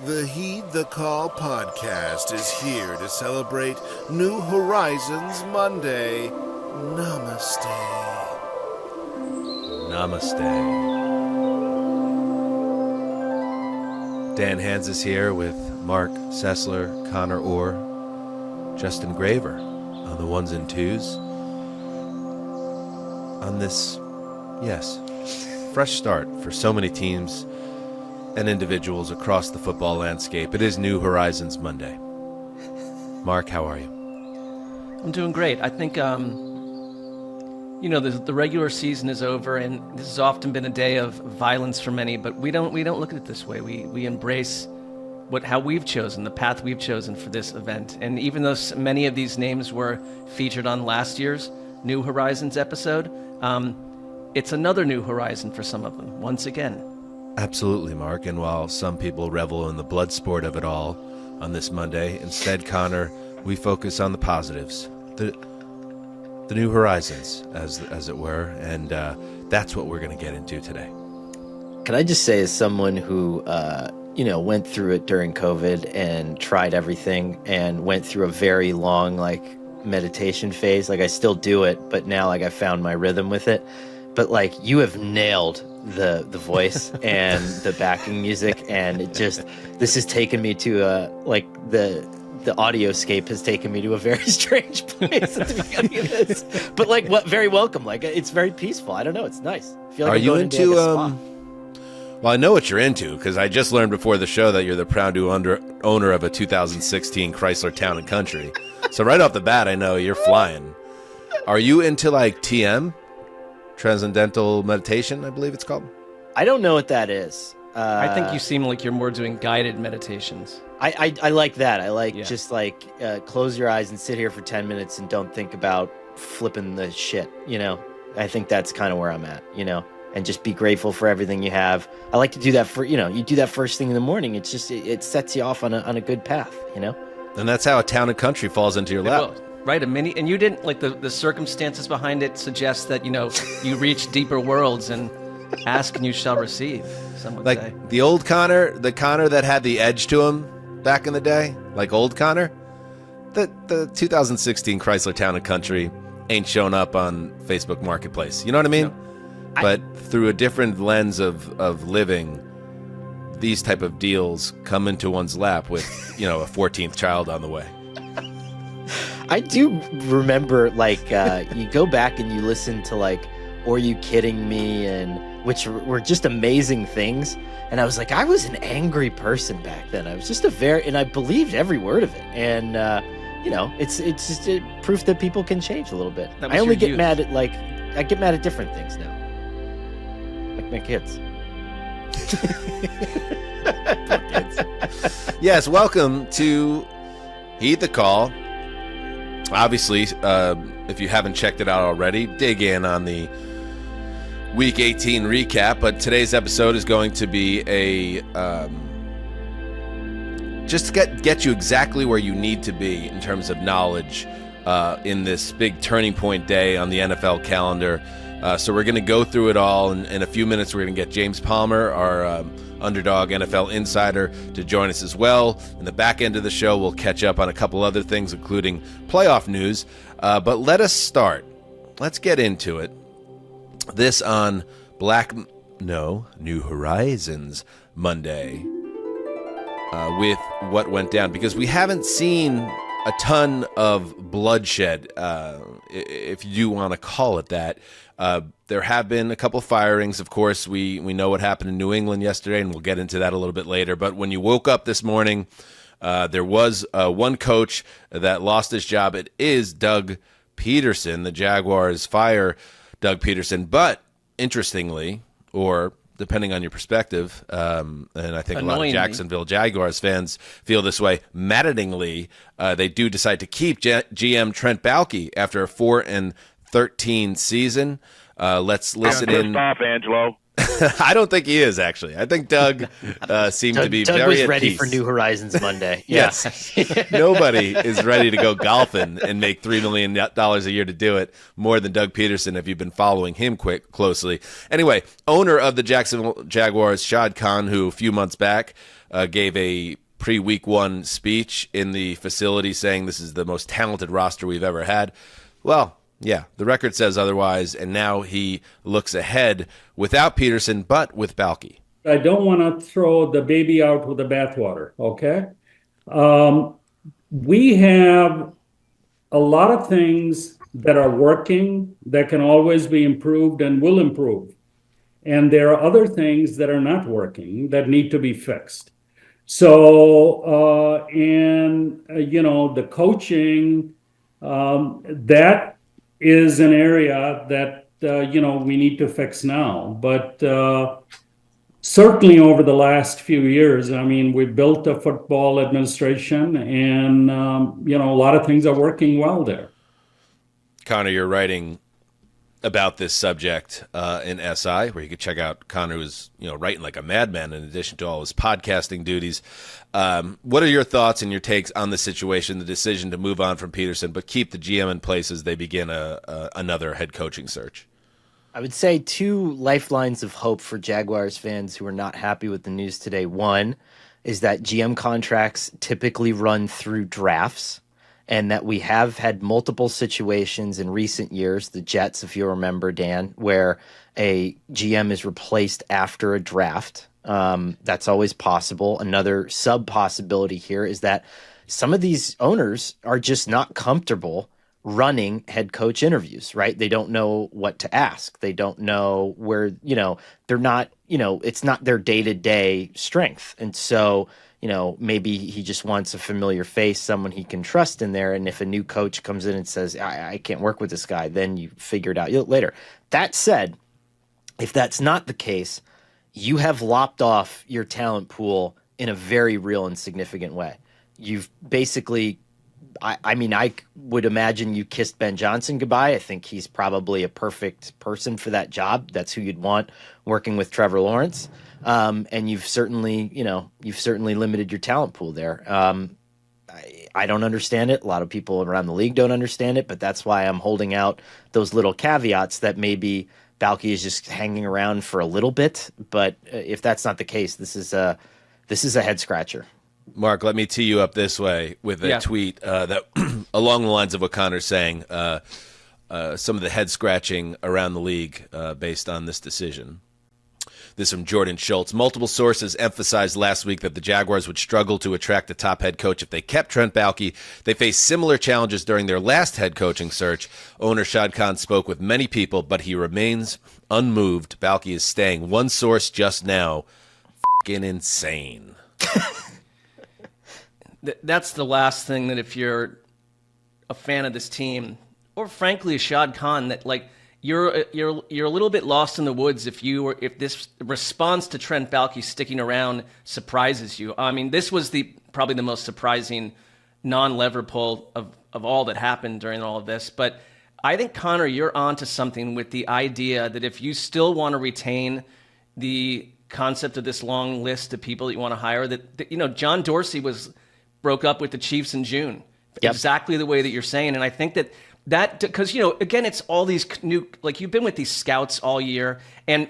The Heed the Call podcast is here to celebrate New Horizons Monday. Namaste. Namaste. Dan Hanzus here with Marc Sessler, Conor Orr, Justin Graver on the ones and twos. On this, fresh start for so many teams and individuals across the football landscape. It is New Horizons Monday. Mark, how are you? I'm doing great. I think, the regular season is over, and this has often been a day of violence for many, but we don't look at it this way. We embrace how we've chosen, the path we've chosen for this event. And even though many of these names were featured on last year's New Horizons episode, it's another new horizon for some of them, once again. Absolutely, Mark. And while some people revel in the blood sport of it all on this Monday, instead, Connor, we focus on the positives, the new horizons, as it were, and that's what we're going to get into today. Can I just say, as someone who went through it during COVID and tried everything and went through a very long meditation phase, I still do it, but now I found my rhythm with it. But you have nailed the voice and the backing music, and this has taken me to the audioscape has taken me to a very strange place at the beginning of this. But very welcome. It's very peaceful. I don't know. It's nice. I feel like Are you into well, I know what you're into, because I just learned before the show that you're the proud owner of a 2016 Chrysler Town and Country. So right off the bat, I know you're flying. Are you into TM? Transcendental meditation, I believe it's called. I don't know what that is. I think you seem like you're more doing guided meditations. I like that. I just close your eyes and sit here for 10 minutes and don't think about flipping the shit, I think that's kind of where I'm at, and just be grateful for everything you have. I like to do that you do that first thing in the morning. It's just, it sets you off on a good path, And that's how a Town and Country falls into your lap. Right, and you didn't, the circumstances behind it suggest that, you reach deeper worlds and ask and you shall receive, some would say. The old Connor, the Connor that had the edge to him back in the day, old Connor, the 2016 Chrysler Town and Country ain't shown up on Facebook Marketplace. You know what I mean? No. But through a different lens of living, these type of deals come into one's lap with, a 14th child on the way. I do remember, you go back and you listen to, Or You Kidding Me, and which were just amazing things. And I was I was an angry person back then. I was just and I believed every word of it. And, it's just proof that people can change a little bit. I only get mad at, I get mad at different things now. Like my kids. Yes, welcome to Heed the Call. Obviously, if you haven't checked it out already, dig in on the Week 18 recap. But today's episode is going to be just to get you exactly where you need to be in terms of knowledge in this big turning point day on the NFL calendar. So we're going to go through it all. In a few minutes, we're going to get James Palmer, our Underdog NFL insider, to join us as well. In the back end of the show, we'll catch up on a couple other things, including playoff news. But let us start. Let's get into it. This on New Horizons Monday with what went down, because we haven't seen a ton of bloodshed, if you do want to call it that. There have been a couple firings. Of course, we know what happened in New England yesterday, and we'll get into that a little bit later. But when you woke up this morning, there was one coach that lost his job. It is Doug Pederson. The Jaguars fire Doug Pederson. But interestingly, or depending on your perspective, and I think a lot of Jacksonville Jaguars fans feel this way, maddeningly, they do decide to keep GM Trent Baalke after a 4-13 season. Let's listen in. Pissed off, Angelo. I don't think he is, actually. I think Doug seemed to be Doug very was at ready peace. for New Horizons Monday. Yes. Nobody is ready to go golfing and make $3 million a year to do it, more than Doug Pederson if you've been following him closely. Anyway, owner of the Jacksonville Jaguars, Shad Khan, who a few months back gave a pre-week one speech in the facility saying this is the most talented roster we've ever had. Well, yeah, the record says otherwise, and now he looks ahead without Peterson, but with Balky. I don't want to throw the baby out with the bathwater, okay? We have a lot of things that are working that can always be improved and will improve. And there are other things that are not working that need to be fixed. So, the coaching, that is an area that, we need to fix now. But certainly over the last few years, I mean, we built a football administration and, a lot of things are working well there. Connor, you're writing about this subject in SI, where you could check out Connor, who's writing like a madman in addition to all his podcasting duties. What are your thoughts and your takes on the situation, the decision to move on from Peterson, but keep the GM in place as they begin another head coaching search? I would say two lifelines of hope for Jaguars fans who are not happy with the news today. One is that GM contracts typically run through drafts, and that we have had multiple situations in recent years, the Jets, if you remember, Dan, where a GM is replaced after a draft. That's always possible. Another sub-possibility here is that some of these owners are just not comfortable running head coach interviews, right? They don't know what to ask. They don't know where, they're not, it's not their day-to-day strength. And so, maybe he just wants a familiar face, someone he can trust in there. And if a new coach comes in and says, I can't work with this guy, then you figure it out later. That said, if that's not the case, you have lopped off your talent pool in a very real and significant way. You've basically, I would imagine you kissed Ben Johnson goodbye. I think he's probably a perfect person for that job. That's who you'd want working with Trevor Lawrence. And you've certainly limited your talent pool there. I don't understand it. A lot of people around the league don't understand it, but that's why I'm holding out those little caveats that maybe Balky is just hanging around for a little bit. But if that's not the case, this is a head scratcher. Mark, let me tee you up this way with a tweet that along the lines of what Connor's saying, some of the head scratching around the league based on this decision. This from Jordan Schultz. Multiple sources emphasized last week that the Jaguars would struggle to attract a top head coach if they kept Trent Baalke. They faced similar challenges during their last head coaching search. Owner Shad Khan spoke with many people, but he remains unmoved. Baalke is staying. One source just now, f***ing insane. That's the last thing that if you're a fan of this team, or frankly Shad Khan, that you're a little bit lost in the woods if this response to Trent Baalke sticking around surprises you. I mean, this was probably the most surprising non-lever pull of all that happened during all of this. But I think, Connor, you're onto something with the idea that if you still want to retain the concept of this long list of people that you want to hire, that John Dorsey broke up with the Chiefs in June, exactly the way that you're saying. And I think that because, again, it's all these new, you've been with these scouts all year. And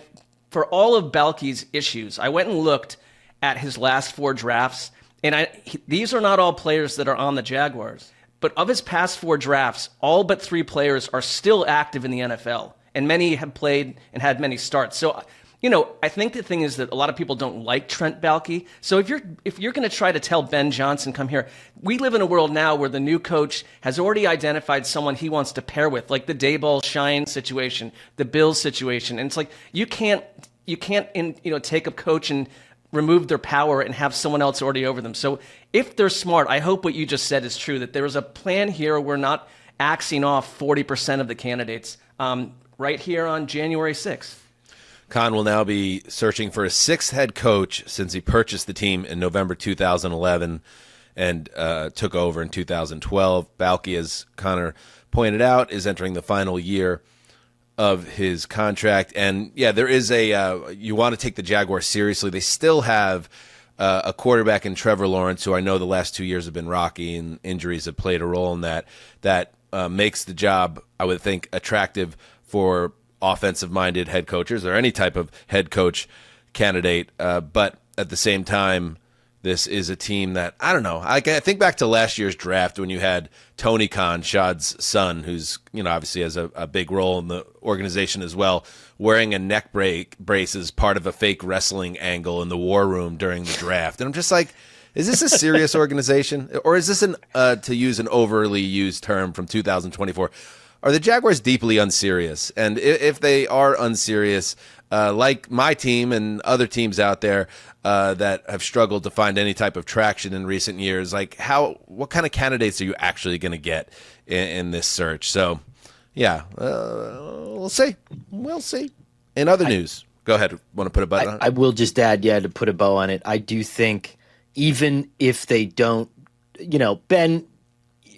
for all of Baalke's issues, I went and looked at his last 4 drafts. And these are not all players that are on the Jaguars. But of his past 4 drafts, all but 3 players are still active in the NFL. And many have played and had many starts. So, I think the thing is that a lot of people don't like Trent Baalke. So if you're going to try to tell Ben Johnson, come here, we live in a world now where the new coach has already identified someone he wants to pair with, like the Daboll Shine situation, the Bills situation. And it's you can't take a coach and remove their power and have someone else already over them. So if they're smart, I hope what you just said is true, that there is a plan here. We're not axing off 40% of the candidates right here on January 6th. Khan will now be searching for a 6th head coach since he purchased the team in November 2011 and took over in 2012. Baalke, as Connor pointed out, is entering the final year of his contract. And yeah, there is you want to take the Jaguars seriously. They still have a quarterback in Trevor Lawrence, who I know the last 2 years have been rocky and injuries have played a role in that. That makes the job, I would think, attractive for offensive-minded head coaches or any type of head coach candidate. But at the same time, this is a team that, I don't know. I think back to last year's draft when you had Tony Khan, Shad's son, who's, obviously has a big role in the organization as well, wearing a neck brace as part of a fake wrestling angle in the war room during the draft. And I'm just like, is this a serious organization? Or is this to use an overly used term from 2024, are the Jaguars deeply unserious? And if they are unserious, like my team and other teams out there that have struggled to find any type of traction in recent years, like what kind of candidates are you actually going to get in this search? So, yeah, we'll see. We'll see. In other news, go ahead. Want to put a button on it? I will just add, to put a bow on it. I do think even if they don't, Ben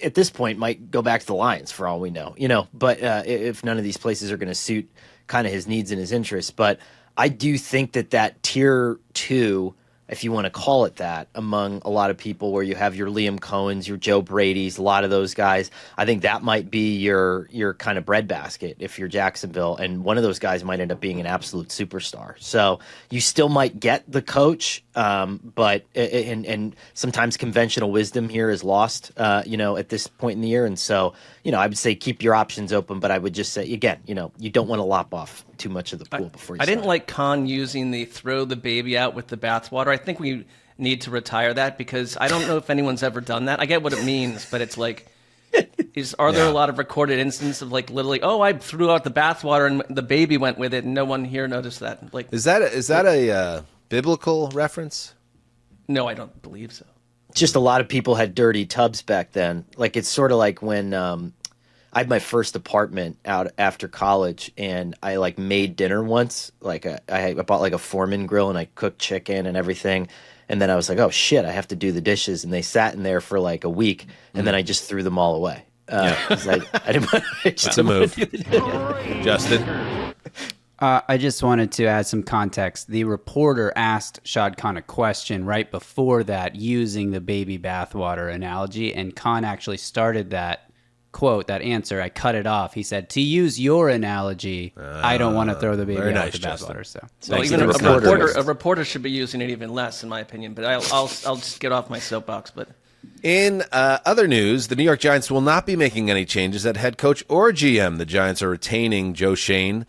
at this point might go back to the Lions for all we know, but if none of these places are going to suit kind of his needs and his interests. But I do think that tier 2, if you want to call it that, among a lot of people, where you have your Liam Cohens, your Joe Brady's, a lot of those guys, I think that might be your kind of breadbasket if you're Jacksonville, and one of those guys might end up being an absolute superstar. So you still might get the coach, but and sometimes conventional wisdom here is lost, at this point in the year, and so I would say keep your options open, but I would just say again, you don't want to lop off too much of the pool before you. I didn't like Khan using the throw the baby out with the bathwater. I think we need to retire that because I don't know if anyone's ever done that. I get what it means, but it's like, are there a lot of recorded instances of like literally, I threw out the bathwater and the baby went with it and no one here noticed that? Like, is that a biblical reference? No, I don't believe so. Just a lot of people had dirty tubs back then. Like it's sort of like when I had my first apartment out after college, and I made dinner once. I bought a Foreman grill, and I cooked chicken and everything. And then I was like, oh shit, I have to do the dishes. And they sat in there for a week, and then I just threw them all away. I didn't. That's a move. Justin. I just wanted to add some context. The reporter asked Shad Khan a question right before that using the baby bathwater analogy, and Khan actually started that quote, that answer. I cut it off. He said, to use your analogy, I don't want to throw the baby out with the bathwater. So even a reporter should be using it even less, in my opinion. But I'll just get off my soapbox. But in other news, the New York Giants will not be making any changes at head coach or GM. The Giants are retaining Joe Schoen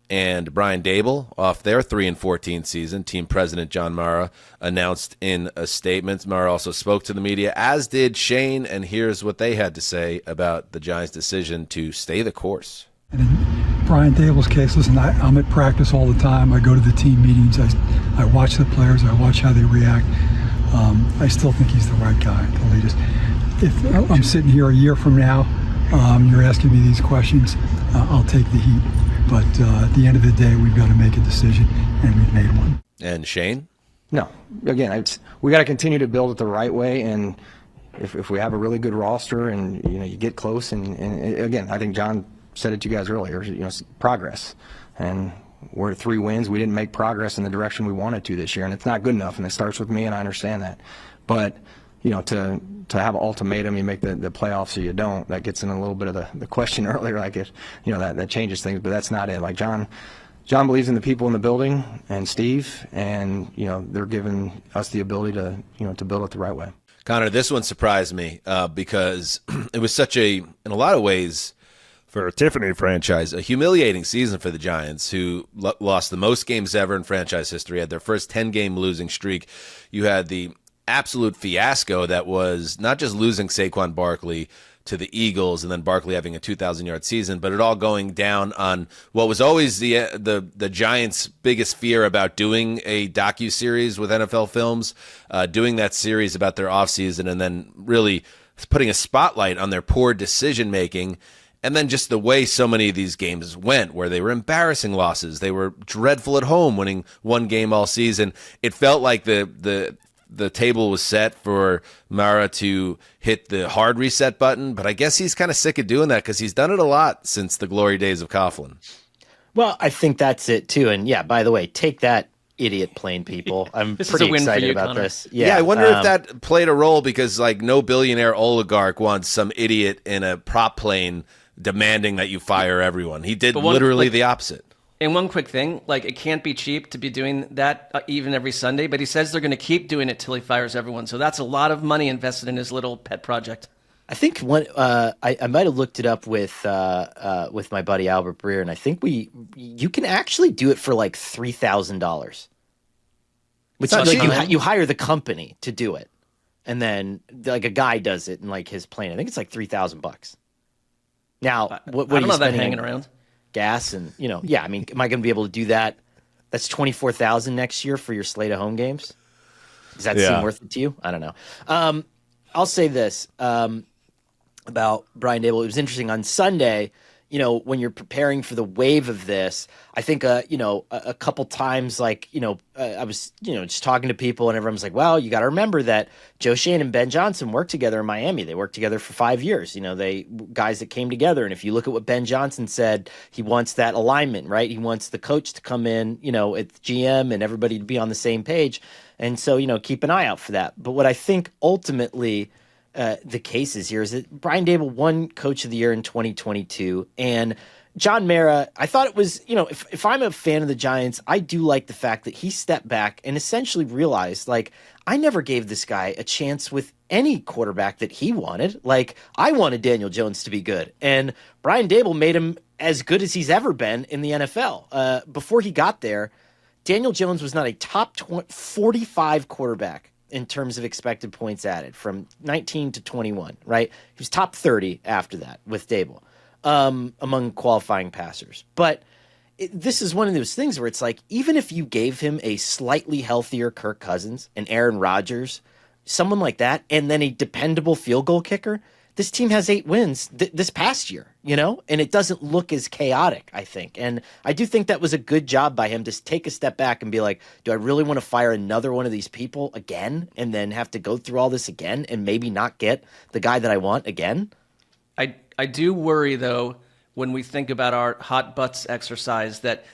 and Brian Dable off their 3-14 season. Team president John Mara announced in a statement. Mara also spoke to the media, as did Schoen, and here's what they had to say about the Giants' decision to stay the course. And in Brian Dable's case, listen, I'm at practice all the time. I go to the team meetings. I watch the players. I watch how they react. I still think he's the right guy to lead us. If I'm sitting here a year from now, you're asking me these questions, I'll take the heat. But at the end of the day, we've got to make a decision, and we've made one. And Shane? No. Again, we got to continue to build it the right way, and if we have a really good roster and you get close, and again, I think John said it to you guys earlier, progress. And we're at 3 wins. We didn't make progress in the direction we wanted to this year, and it's not good enough, and it starts with me, and I understand that. But to have an ultimatum, you make the playoffs or you don't, that gets in a little bit of the question earlier, that changes things, but that's not it. Like John believes in the people in the building and Steve, and they're giving us the ability to build it the right way. Connor, this one surprised me because it was such in a lot of ways, for a Tiffany franchise, a humiliating season for the Giants, who lost the most games ever in franchise history, had their first 10-game losing streak. You had the absolute fiasco that was not just losing Saquon Barkley to the Eagles and then Barkley having a 2,000-yard season, but it all going down on what was always the Giants' biggest fear about doing a docuseries with NFL Films, doing that series about their offseason and then really putting a spotlight on their poor decision-making. And then just the way so many of these games went, where they were embarrassing losses. They were dreadful at home, winning one game all season. It felt like the the table was set for Mara to hit the hard reset button, but I guess he's kind of sick of doing that because he's done it a lot since the glory days of Coughlin. Well, I think that's it too. And yeah, by the way, take that, idiot plane people. I'm This is pretty a win for excited you, about Connor. this. Yeah, I wonder if that played a role because like no billionaire oligarch wants some idiot in a prop plane demanding that you fire everyone. He did literally the opposite. And one quick thing, like it can't be cheap to be doing that even every Sunday, but he says they're going to keep doing it till he fires everyone. So that's a lot of money invested in his little pet project. I think I might have looked it up with my buddy Albert Breer, and I think you can actually do it for like $3,000. Which is like you hire the company to do it, and then like a guy does it in like his plane. I think it's like $3,000. Now, what I are don't you know that spending hanging on around. gas and yeah. I mean, am I going to be able to do that? That's $24,000 next year for your slate of home games. Does that seem worth it to you? I don't know. I'll say this about Brian Dable. It was interesting on Sunday. When you're preparing for the wave of this, I think, a couple times, like, I was, just talking to people and everyone was like, well, you got to remember that Joe Shane and Ben Johnson worked together in Miami. They worked together for 5 years. They guys that came together. And if you look at what Ben Johnson said, he wants that alignment, right? He wants the coach to come in, at the GM and everybody to be on the same page. And so, keep an eye out for that. But what I think ultimately the cases here is that Brian Dable won Coach of the Year in 2022, and John Mara, I thought it was, if I'm a fan of the Giants, I do like the fact that he stepped back and essentially realized, like, I never gave this guy a chance with any quarterback that he wanted. Like, I wanted Daniel Jones to be good, and Brian Dable made him as good as he's ever been in the NFL. Before he got there, Daniel Jones was not a top 45 quarterback in terms of expected points added from 19 to 21, right? He was top 30 after that with Dable among qualifying passers. But this is one of those things where it's like, even if you gave him a slightly healthier Kirk Cousins and Aaron Rodgers, someone like that, and then a dependable field goal kicker, this team has 8 wins this past year, and it doesn't look as chaotic, I think. And I do think that was a good job by him to take a step back and be like, do I really want to fire another one of these people again and then have to go through all this again and maybe not get the guy that I want again? I do worry, though, when we think about our hot butts exercise, that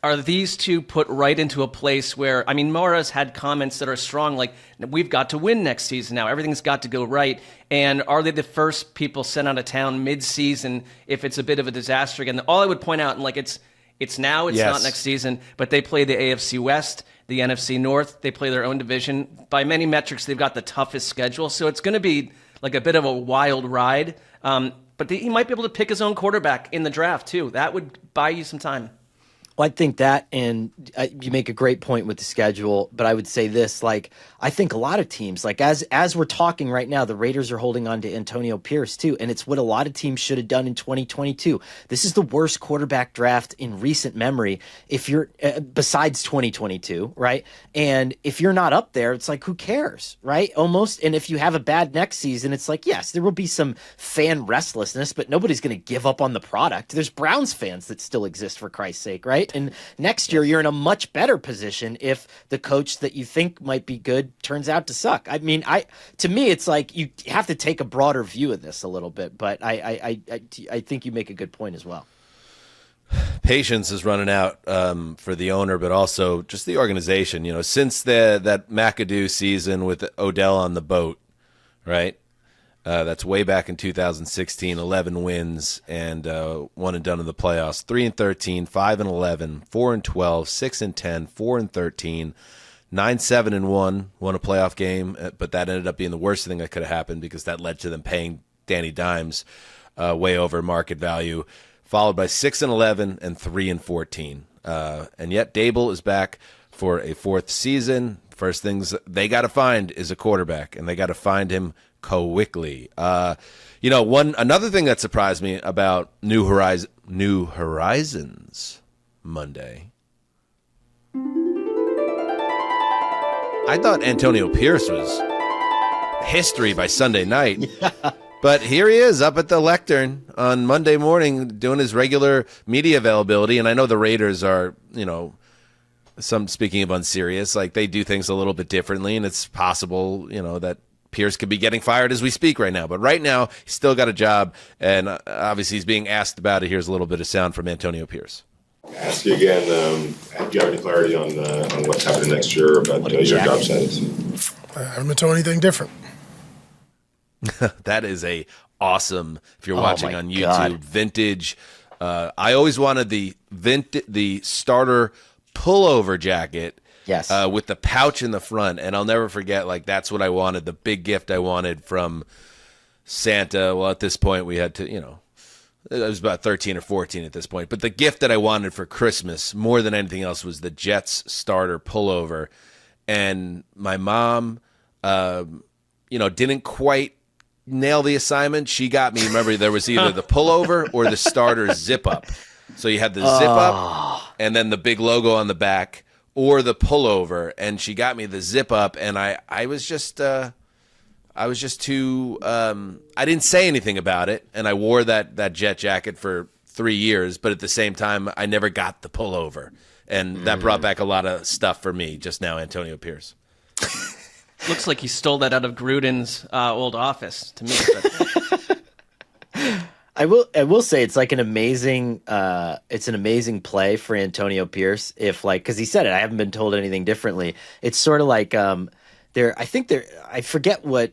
are these two put right into a place where, I mean, Mara's had comments that are strong, like, we've got to win next season now. Everything's got to go right. And are they the first people sent out of town mid-season if it's a bit of a disaster again? All I would point out, and like, it's now, it's not next season, but they play the AFC West, the NFC North. They play their own division. By many metrics, they've got the toughest schedule. So it's going to be like a bit of a wild ride. But he might be able to pick his own quarterback in the draft, too. That would buy you some time. Well, I think that, and you make a great point with the schedule, but I would say this, like, I think a lot of teams, like as we're talking right now, the Raiders are holding on to Antonio Pierce too, and it's what a lot of teams should have done in 2022. This is the worst quarterback draft in recent memory, if you're, besides 2022, right? And if you're not up there, it's like, who cares, right? Almost, and if you have a bad next season, it's like, yes, there will be some fan restlessness, but nobody's going to give up on the product. There's Browns fans that still exist, for Christ's sake, right? And next year, you're in a much better position if the coach that you think might be good turns out to suck. I mean, to me, it's like you have to take a broader view of this a little bit, but I think you make a good point as well. Patience is running out for the owner, but also just the organization. Since that McAdoo season with Odell on the boat, right? That's way back in 2016, 11 wins and one and done in the playoffs. 3-13, 5-11, 4-12, 6-10, 4-13, 9-7-1. Won a playoff game, but that ended up being the worst thing that could have happened because that led to them paying Danny Dimes way over market value. Followed by 6-11 and 3-14. And yet Dable is back for a 4th season. First things they got to find is a quarterback, and they got to find him quickly. Another thing that surprised me about New Horizons Monday, I thought Antonio Pierce was history by Sunday night. Yeah. But here he is up at the lectern on Monday morning doing his regular media availability. And I know the Raiders are, speaking of unserious, like they do things a little bit differently, and it's possible, that Pierce could be getting fired as we speak right now. But right now, he's still got a job, and obviously he's being asked about it. Here's a little bit of sound from Antonio Pierce. Ask you again, do you have any clarity on what's happening next year about your job status? I haven't been told anything different. That is a awesome, if you're watching on YouTube, God. vintage. I always wanted the starter pullover jacket. Yes. With the pouch in the front, and I'll never forget, like, that's what I wanted, the big gift I wanted from Santa. Well, at this point, we had to, I was about 13 or 14 at this point, but the gift that I wanted for Christmas, more than anything else, was the Jets starter pullover, and my mom, didn't quite nail the assignment. She got me, remember, there was either the pullover or the starter zip-up. So you had the zip-up, and then the big logo on the back, or the pullover, and she got me the zip up, and I was just too I didn't say anything about it, and I wore that jet jacket for 3 years, but at the same time I never got the pullover, and that brought back a lot of stuff for me just now. Antonio Pierce. Looks like he stole that out of Gruden's old office to me. But I will say it's like an amazing play for Antonio Pierce because he said it. I haven't been told anything differently. It's sort of like I forget what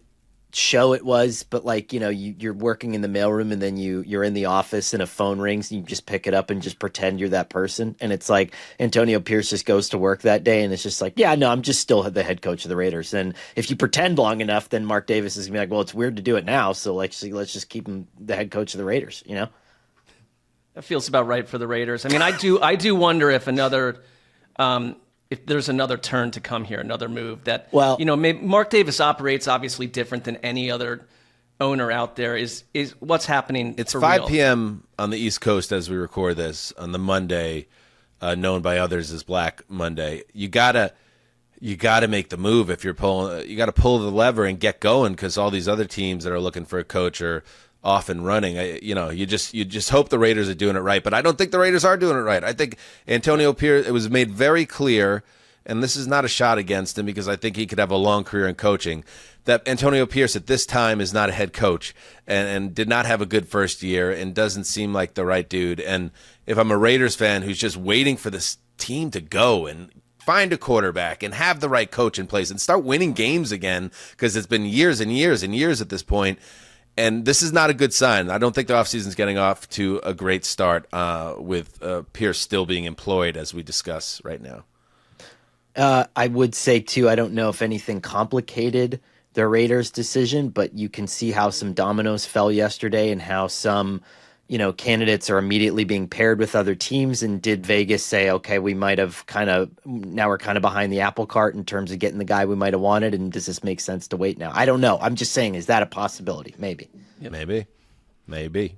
show it was, but like, you're working in the mailroom and then you're in the office and a phone rings and you just pick it up and just pretend you're that person. And it's like Antonio Pierce just goes to work that day and it's just like, yeah, no, I'm just still the head coach of the Raiders. And if you pretend long enough, then Mark Davis is gonna be like, well, it's weird to do it now, so let's just keep him the head coach of the Raiders. that feels about right for the Raiders. I mean, I do wonder if if there's another turn to come here, another move that, maybe Mark Davis operates obviously different than any other owner out there. Is what's happening? It's for 5 real. p.m. on the East Coast as we record this on the Monday, known by others as Black Monday. You gotta make the move if you're pulling. You got to pull the lever and get going, because all these other teams that are looking for a coach are off and running. You just hope the Raiders are doing it right, but I don't think the Raiders are doing it right. I think Antonio Pierce, it was made very clear, and this is not a shot against him because I think he could have a long career in coaching, that Antonio Pierce at this time is not a head coach and did not have a good first year and doesn't seem like the right dude. And if I'm a Raiders fan who's just waiting for this team to go and find a quarterback and have the right coach in place and start winning games again, because it's been years and years and years at this point, and this is not a good sign. I don't think the offseason's getting off to a great start with Pierce still being employed, as we discuss right now. I would say, too, I don't know if anything complicated the Raiders' decision, but you can see how some dominoes fell yesterday and how some, candidates are immediately being paired with other teams. And did Vegas say, okay, we might have now we're kind of behind the apple cart in terms of getting the guy we might have wanted, and does this make sense to wait now? I don't know. I'm just saying, is that a possibility? Maybe. Yep. Maybe.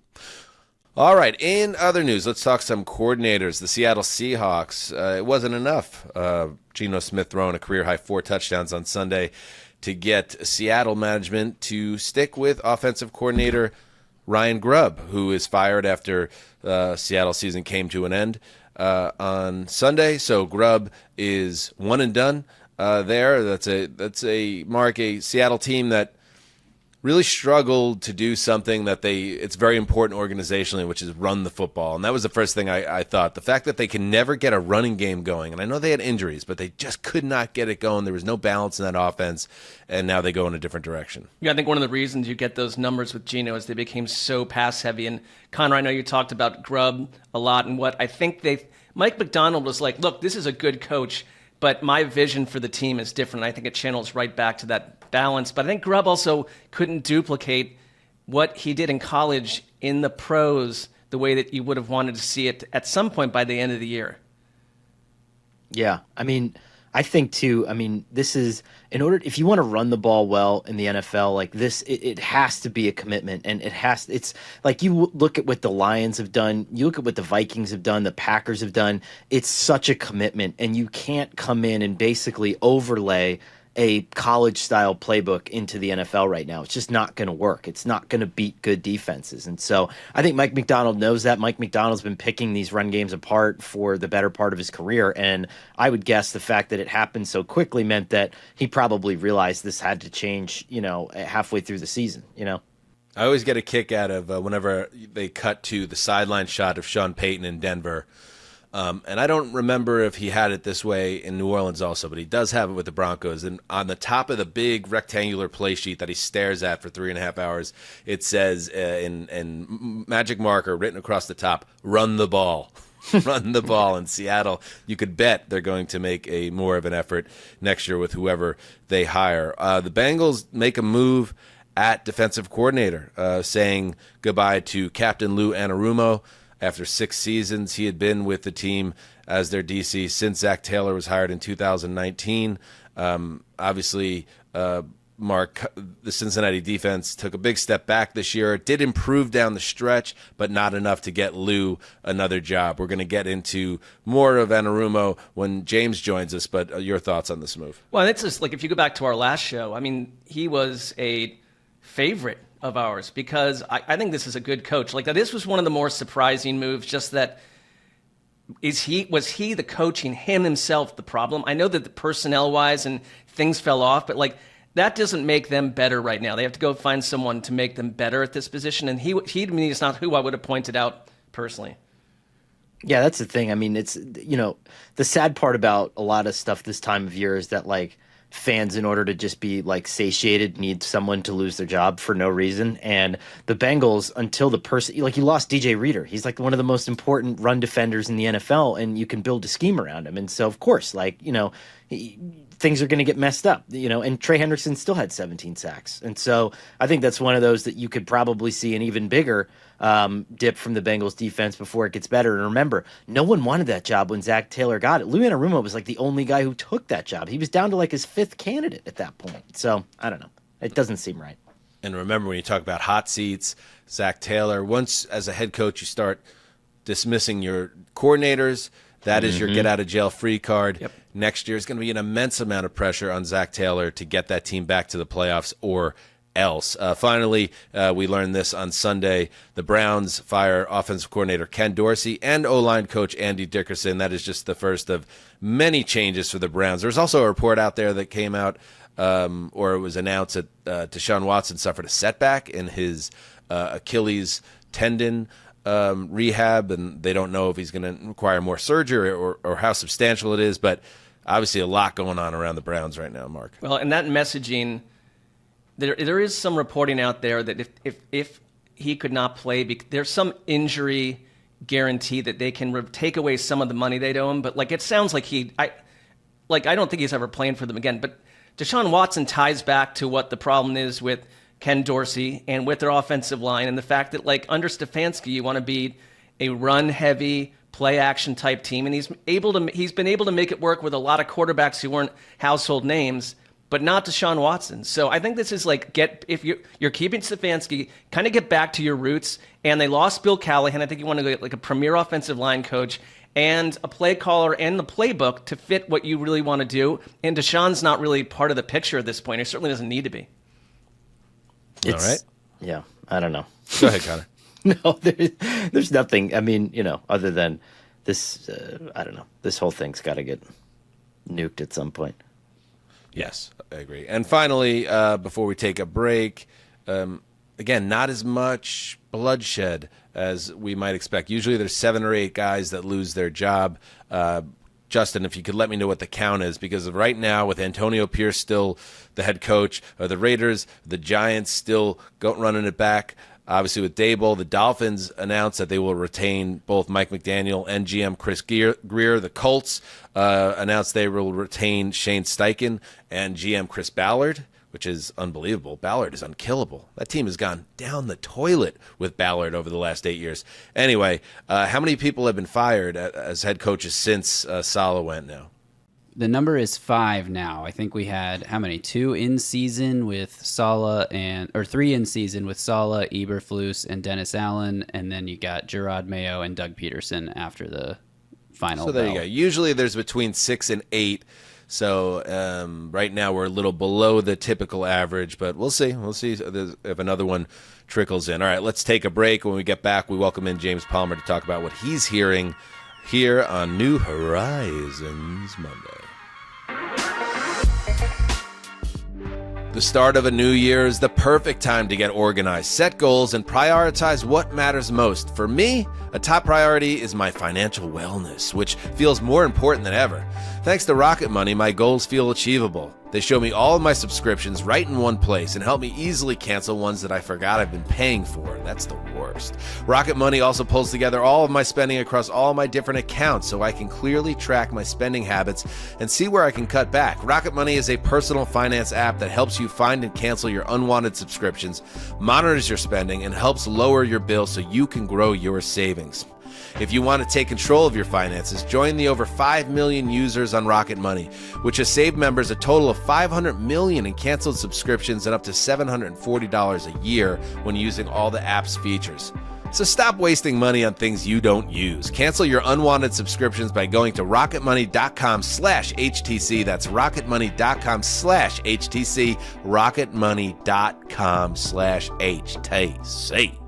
All right, in other news, let's talk some coordinators. The Seattle Seahawks, it wasn't enough. Geno Smith throwing a career-high 4 touchdowns on Sunday to get Seattle management to stick with offensive coordinator Ryan Grubb, who is fired after Seattle season came to an end on Sunday. So Grubb is one and done there. That's a Seattle team that really struggled to do something that it's very important organizationally, which is run the football. And that was the first thing I thought. The fact that they can never get a running game going, and I know they had injuries, but they just could not get it going. There was no balance in that offense, and now they go in a different direction. Yeah, I think one of the reasons you get those numbers with Geno is they became so pass-heavy. And Conor, I know you talked about Grubb a lot, and what I think Mike McDonald was like, look, this is a good coach, but my vision for the team is different. I think it channels right back to that balance. But I think Grubb also couldn't duplicate what he did in college in the pros the way that you would have wanted to see it at some point by the end of the year. Yeah. I mean, I think too, this is if you want to run the ball well in the NFL like this, it has to be a commitment, and it's like you look at what the Lions have done, you look at what the Vikings have done, the Packers have done. It's such a commitment, and you can't come in and basically overlay a college style playbook into the NFL right now. It's just not going to work. It's not going to beat good defenses. And so I think Mike Macdonald knows that. Mike Macdonald's been picking these run games apart for the better part of his career. And I would guess the fact that it happened so quickly meant that he probably realized this had to change, halfway through the season, I always get a kick out of whenever they cut to the sideline shot of Sean Payton in Denver. And I don't remember if he had it this way in New Orleans also, but he does have it with the Broncos. And on the top of the big rectangular play sheet that he stares at for 3.5 hours, it says in magic marker written across the top, "Run the ball." Run the ball in Seattle. You could bet they're going to make a more of an effort next year with whoever they hire. The Bengals make a move at defensive coordinator, saying goodbye to Captain Lou Anarumo. After 6 seasons, he had been with the team as their DC since Zach Taylor was hired in 2019. Obviously, Mark, the Cincinnati defense took a big step back this year. It did improve down the stretch, but not enough to get Lou another job. We're going to get into more of Anarumo when James joins us, but your thoughts on this move? Well, it's just like if you go back to our last show, I mean, he was a favorite of ours because I think this is a good coach. Like this was one of the more surprising moves. Just that was he the coaching himself the problem? I know that the personnel wise and things fell off, but like that doesn't make them better right now. They have to go find someone to make them better at this position, and he to me is not who I would have pointed out personally. Yeah, that's the thing. I mean, it's the sad part about a lot of stuff this time of year is that like fans, in order to just be like satiated, need someone to lose their job for no reason. And the Bengals, until the person, like you lost DJ Reader, he's like one of the most important run defenders in the NFL, and you can build a scheme around him. And so, of course, like things are going to get messed up, and Trey Hendrickson still had 17 sacks. And so I think that's one of those that you could probably see an even bigger dip from the Bengals defense before it gets better. And remember, no one wanted that job when Zach Taylor got it. Lou Anarumo was like the only guy who took that job. He was down to like his 5th candidate at that point. So I don't know. It doesn't seem right. And remember, when you talk about hot seats, Zach Taylor, once as a head coach you start dismissing your coordinators, that is your get-out-of-jail-free card. Yep. Next year is going to be an immense amount of pressure on Zach Taylor to get that team back to the playoffs or else. Finally, we learned this on Sunday. The Browns fire offensive coordinator Ken Dorsey and O-line coach Andy Dickerson. That is just the first of many changes for the Browns. There's also a report out there that came out, or it was announced that Deshaun Watson suffered a setback in his Achilles tendon rehab, and they don't know if he's going to require more surgery or how substantial it is, but obviously a lot going on around the Browns right now, Mark. Well, and that messaging, there is some reporting out there that if he could not play, there's some injury guarantee that they can take away some of the money they owe him, but like it sounds like I don't think he's ever playing for them again. But Deshaun Watson ties back to what the problem is with Ken Dorsey and with their offensive line, and the fact that like under Stefanski you want to be a run heavy play action type team, and he's been able to make it work with a lot of quarterbacks who weren't household names, but not Deshaun Watson. So I think this is like if you're keeping Stefanski, kind of get back to your roots. And they lost Bill Callahan. I think you want to get like a premier offensive line coach and a play caller and the playbook to fit what you really want to do. And Deshaun's not really part of the picture at this point. He certainly doesn't need to be. All right. Yeah, I don't know. Go ahead, Connor. No, there's nothing. I mean, other than this, I don't know. This whole thing's got to get nuked at some point. Yes, I agree. And finally, before we take a break, again, not as much bloodshed as we might expect. Usually there's 7 or 8 guys that lose their job. Justin, if you could let me know what the count is, because right now with Antonio Pierce still the head coach of the Raiders, the Giants still running it back. Obviously with Daboll, the Dolphins announced that they will retain both Mike McDaniel and GM Chris Greer. The Colts announced they will retain Shane Steichen and GM Chris Ballard, which is unbelievable. Ballard is unkillable. That team has gone down the toilet with Ballard over the last 8 years. Anyway, how many people have been fired as head coaches since Saleh went now? The number is 5 now. I think we had, how many? 2 in season with Saleh or 3 in season with Saleh, Eberflus, and Dennis Allen. And then you got Gerard Mayo and Doug Peterson after the final. So there you go. Usually there's between 6 and 8 So right now we're a little below the typical average, but we'll see. We'll see if another one trickles in. All right, let's take a break. When we get back, we welcome in James Palmer to talk about what he's hearing here on New Horizons Monday. The start of a new year is the perfect time to get organized, set goals, and prioritize what matters most. For me, a top priority is my financial wellness, which feels more important than ever. Thanks to Rocket Money, my goals feel achievable. They show me all of my subscriptions right in one place and help me easily cancel ones that I forgot I've been paying for. That's the worst. Rocket Money also pulls together all of my spending across all my different accounts so I can clearly track my spending habits and see where I can cut back. Rocket Money is a personal finance app that helps you find and cancel your unwanted subscriptions, monitors your spending, and helps lower your bill so you can grow your savings. If you want to take control of your finances, join the over 5 million users on Rocket Money, which has saved members a total of $500 million in canceled subscriptions and up to $740 a year when using all the app's features. So stop wasting money on things you don't use. Cancel your unwanted subscriptions by going to rocketmoney.com/HTC. That's rocketmoney.com/HTC. rocketmoney.com/HTC.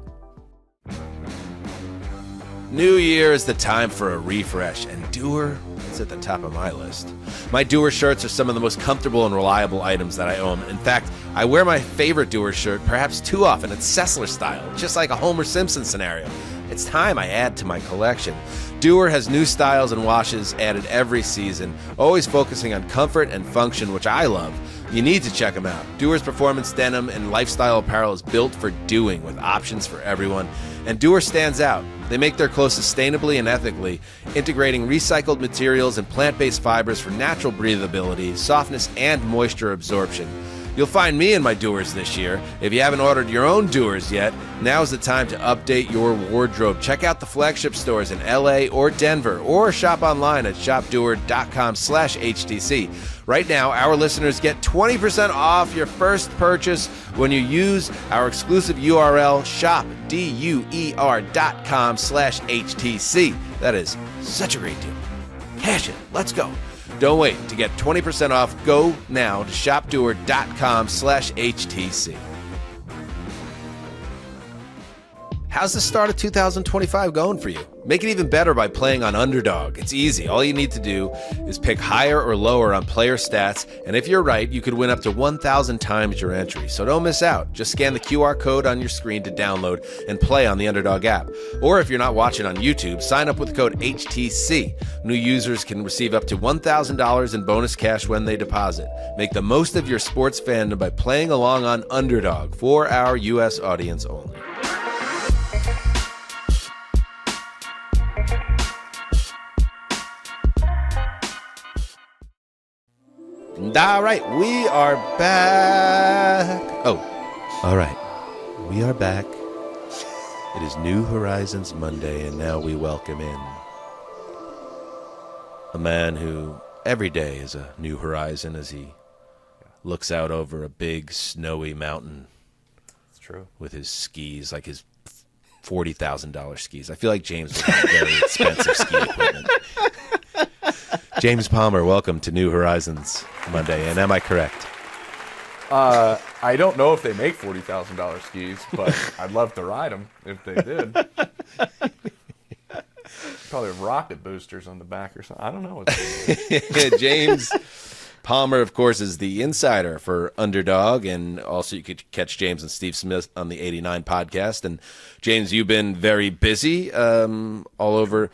New Year is the time for a refresh, and Doer is at the top of my list. My Doer shirts are some of the most comfortable and reliable items that I own. In fact, I wear my favorite Doer shirt perhaps too often. It's Sessler style, just like a Homer Simpson scenario. It's time I add to my collection. Doer has new styles and washes added every season, always focusing on comfort and function, which I love. You need to check them out. Doer's performance denim and lifestyle apparel is built for doing, with options for everyone. And Doer stands out. They make their clothes sustainably and ethically, integrating recycled materials and plant-based fibers for natural breathability, softness, and moisture absorption. You'll find me in my Doers this year. If you haven't ordered your own Doers yet, now's the time to update your wardrobe. Check out the flagship stores in LA or Denver, or shop online at shopdoer.com/HTC. Right now, our listeners get 20% off your first purchase when you use our exclusive URL, shopdoer.com/HTC. That is such a great deal. Cash it. Let's go. Don't wait. To get 20% off, go now to shopdoer.com/HTC. How's the start of 2025 going for you? Make it even better by playing on Underdog. It's easy. All you need to do is pick higher or lower on player stats, and if you're right, you could win up to 1,000 times your entry. So don't miss out. Just scan the QR code on your screen to download and play on the Underdog app. Or if you're not watching on YouTube, sign up with the code HTC. New users can receive up to $1,000 in bonus cash when they deposit. Make the most of your sports fandom by playing along on Underdog for our U.S. audience only. All right, we are back. Oh, all right, we are back. It is New Horizons Monday, and now we welcome in a man who every day is a new horizon as he looks out over a big snowy mountain. It's true. With his skis, like his $40,000 skis. I feel like James would have very expensive ski equipment. James Palmer, welcome to New Horizons Monday, and am I correct? I don't know if they make $40,000 skis, but I'd love to ride them if they did. Probably have rocket boosters on the back or something. I don't know. James Palmer, of course, is the insider for Underdog, and also you could catch James and Steve Smith on the 89 podcast. And James, you've been very busy all over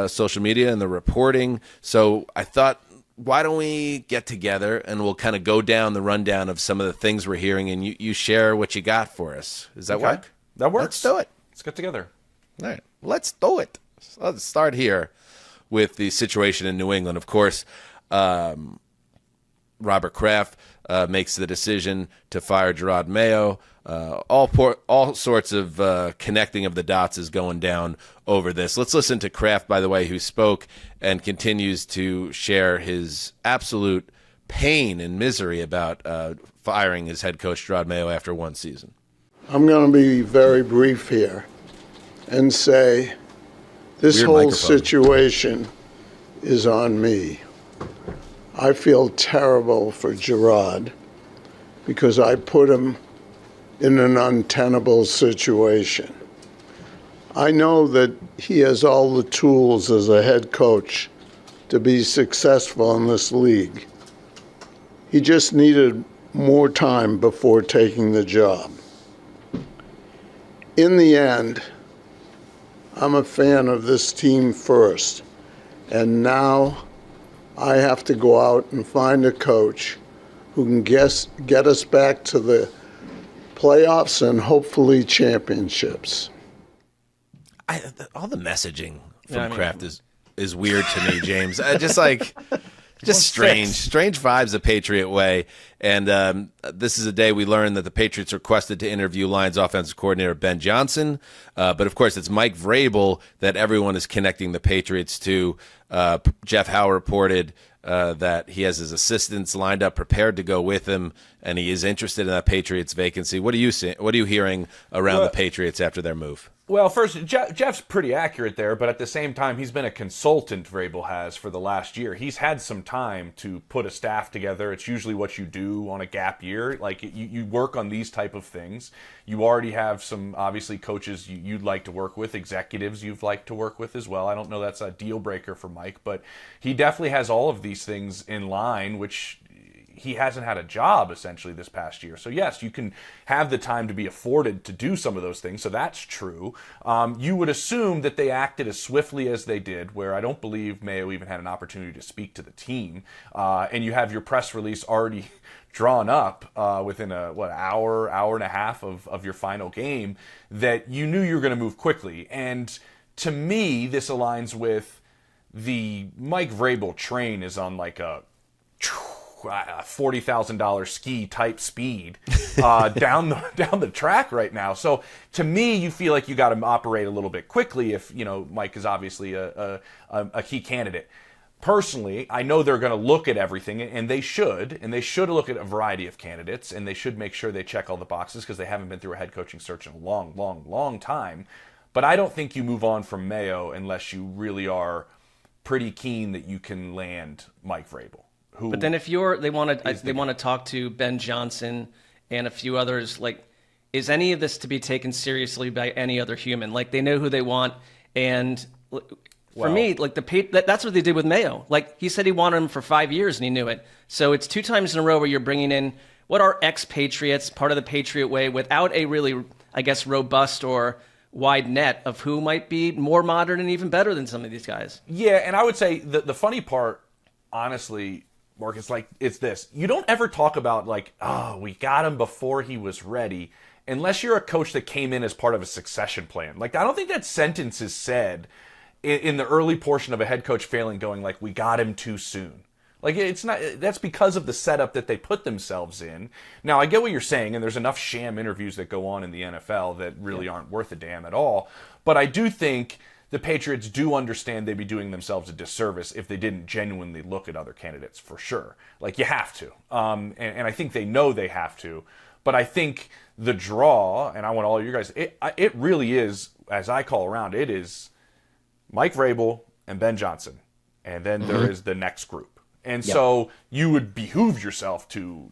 social media and the reporting. So I thought, why don't we get together and we'll kind of go down the rundown of some of the things we're hearing, and you share what you got for us. Does that work? That works. Let's do it. Let's get together. All right, let's do it. So let's start here with the situation in New England. Of course, Robert Kraft makes the decision to fire Gerard Mayo. All sorts of connecting of the dots is going down over this. Let's listen to Kraft, by the way, who spoke and continues to share his absolute pain and misery about firing his head coach, Gerard Mayo, after one season. I'm going to be very brief here and say this whole situation is on me. I feel terrible for Gerard because I put him in an untenable situation. I know that he has all the tools as a head coach to be successful in this league. He just needed more time before taking the job. In the end, I'm a fan of this team first, and now I have to go out and find a coach who can get us back to the playoffs and hopefully championships. All the messaging from Kraft is weird to me, James. Just strange vibes the Patriot way. And this is a day we learned that the Patriots requested to interview Lions offensive coordinator Ben Johnson. But of course, it's Mike Vrabel that everyone is connecting the Patriots to. Jeff Howe reported that he has his assistants lined up, prepared to go with him, and he is interested in that Patriots vacancy. What are you hearing around the Patriots after their move? Well, first, Jeff's pretty accurate there, but at the same time, he's been a consultant, Vrabel has, for the last year. He's had some time to put a staff together. It's usually what you do on a gap year. Like, you work on these type of things. You already have some, obviously, coaches you'd like to work with, executives you'd like to work with as well. I don't know that's a deal breaker for Mike, but he definitely has all of these things in line, which he hasn't had a job essentially this past year. So yes, you can have the time to be afforded to do some of those things. So that's true. You would assume that they acted as swiftly as they did, where I don't believe Mayo even had an opportunity to speak to the team. And you have your press release already drawn up within hour and a half of your final game, that you knew you were going to move quickly. And to me, this aligns with the Mike Vrabel train is on like a $40,000 ski type speed down the track right now. So to me, you feel like you got to operate a little bit quickly if, Mike is obviously a key candidate. Personally, I know they're going to look at everything, and they should look at a variety of candidates, and they should make sure they check all the boxes because they haven't been through a head coaching search in a long, long, long time. But I don't think you move on from Mayo unless you really are pretty keen that you can land Mike Vrabel. But then if they want to talk to Ben Johnson and a few others, like, is any of this to be taken seriously by any other human? Like, they know who they want, and for me, like, that's what they did with Mayo. Like, he said he wanted him for 5 years, and he knew it. So it's 2 times in a row where you're bringing in what are ex-Patriots, part of the Patriot way, without a really, I guess, robust or wide net of who might be more modern and even better than some of these guys. Yeah, and I would say the funny part, honestly, Mark, it's this. You don't ever talk about we got him before he was ready, unless you're a coach that came in as part of a succession plan. Like, I don't think that sentence is said in the early portion of a head coach failing, going we got him too soon. Like, it's not. That's because of the setup that they put themselves in. Now, I get what you're saying, and there's enough sham interviews that go on in the NFL that really aren't worth a damn at all. But I do think the Patriots do understand they'd be doing themselves a disservice if they didn't genuinely look at other candidates, for sure. Like, you have to. And I think they know they have to. But I think the draw, and I want all you guys, it really is, as I call around, it is Mike Vrabel and Ben Johnson. And then there is the next group. And so you would behoove yourself to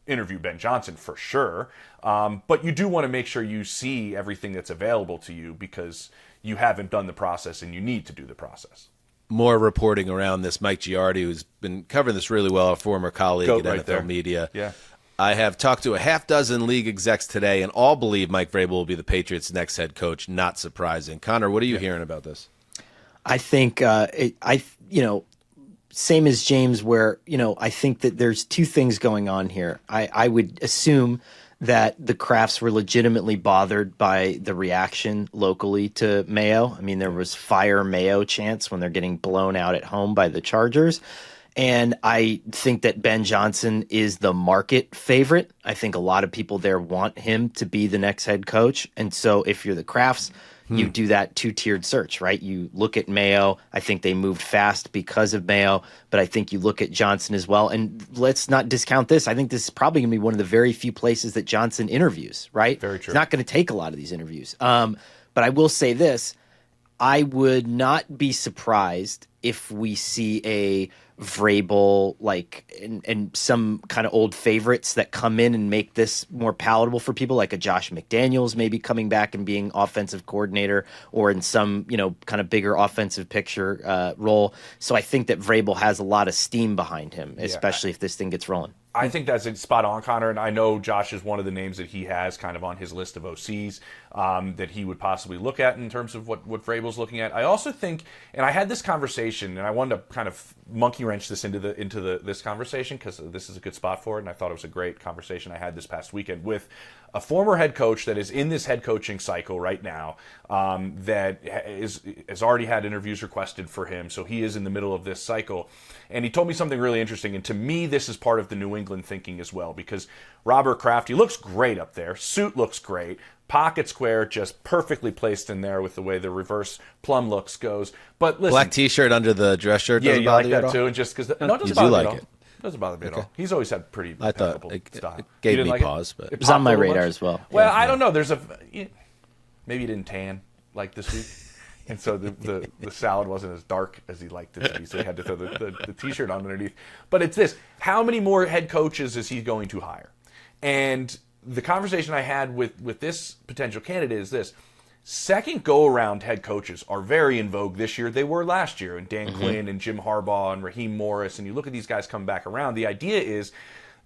interview Ben Johnson for sure. But you do want to make sure you see everything that's available to you, because you haven't done the process and you need to do the process. More reporting around this. Mike Giardi, who's been covering this really well, a former colleague at NFL Media. Yeah. I have talked to a half dozen league execs today, and all believe Mike Vrabel will be the Patriots' next head coach. Not surprising. Connor, what are you hearing about this? I think, same as James, where, I think that there's 2 things going on here. I would assume that the Krafts were legitimately bothered by the reaction locally to Mayo. I mean, there was fire Mayo chants when they're getting blown out at home by the Chargers. And I think that Ben Johnson is the market favorite. I think a lot of people there want him to be the next head coach. And so if you're the Krafts, you do that 2-tiered search, right? You look at Mayo. I think they moved fast because of Mayo, but I think you look at Johnson as well. And let's not discount this. I think this is probably going to be one of the very few places that Johnson interviews, right? Very true. He's not going to take a lot of these interviews. But I will say this. I would not be surprised if we see a Vrabel and some kind of old favorites that come in and make this more palatable for people, like a Josh McDaniels maybe coming back and being offensive coordinator, or in some kind of bigger offensive picture role. So I think that Vrabel has a lot of steam behind him, especially if this thing gets rolling. I think that's spot on, Connor, and I know Josh is one of the names that he has kind of on his list of OCs that he would possibly look at in terms of what Vrabel's looking at. I also think, and I had this conversation, and I wanted to kind of monkey wrench this into this conversation because this is a good spot for it, and I thought it was a great conversation I had this past weekend with a former head coach that is in this head coaching cycle right now, that has already had interviews requested for him, so he is in the middle of this cycle. And he told me something really interesting, and to me, this is part of the New England thinking as well, because Robert Kraft, he looks great up there. Suit looks great. Pocket square just perfectly placed in there with the way the reverse plum looks goes. But listen, black T-shirt under the dress shirt. Yeah, doesn't you bother like you at that all? too. And just because no, it doesn't You bother do me like at all. it. Doesn't bother me at Okay. all. He's always had pretty I thought impeccable it style. gave You didn't me like pause, but It was on my popped a little radar much? as well. Well, Yeah. I don't know. Maybe you didn't tan like this week. And so the salad wasn't as dark as he liked it to be, so he had to throw the T-shirt on underneath. But it's this. How many more head coaches is he going to hire? And the conversation I had with this potential candidate is this. Second go-around head coaches are very in vogue this year. They were last year, and Dan Quinn and Jim Harbaugh and Raheem Morris, and you look at these guys come back around. The idea is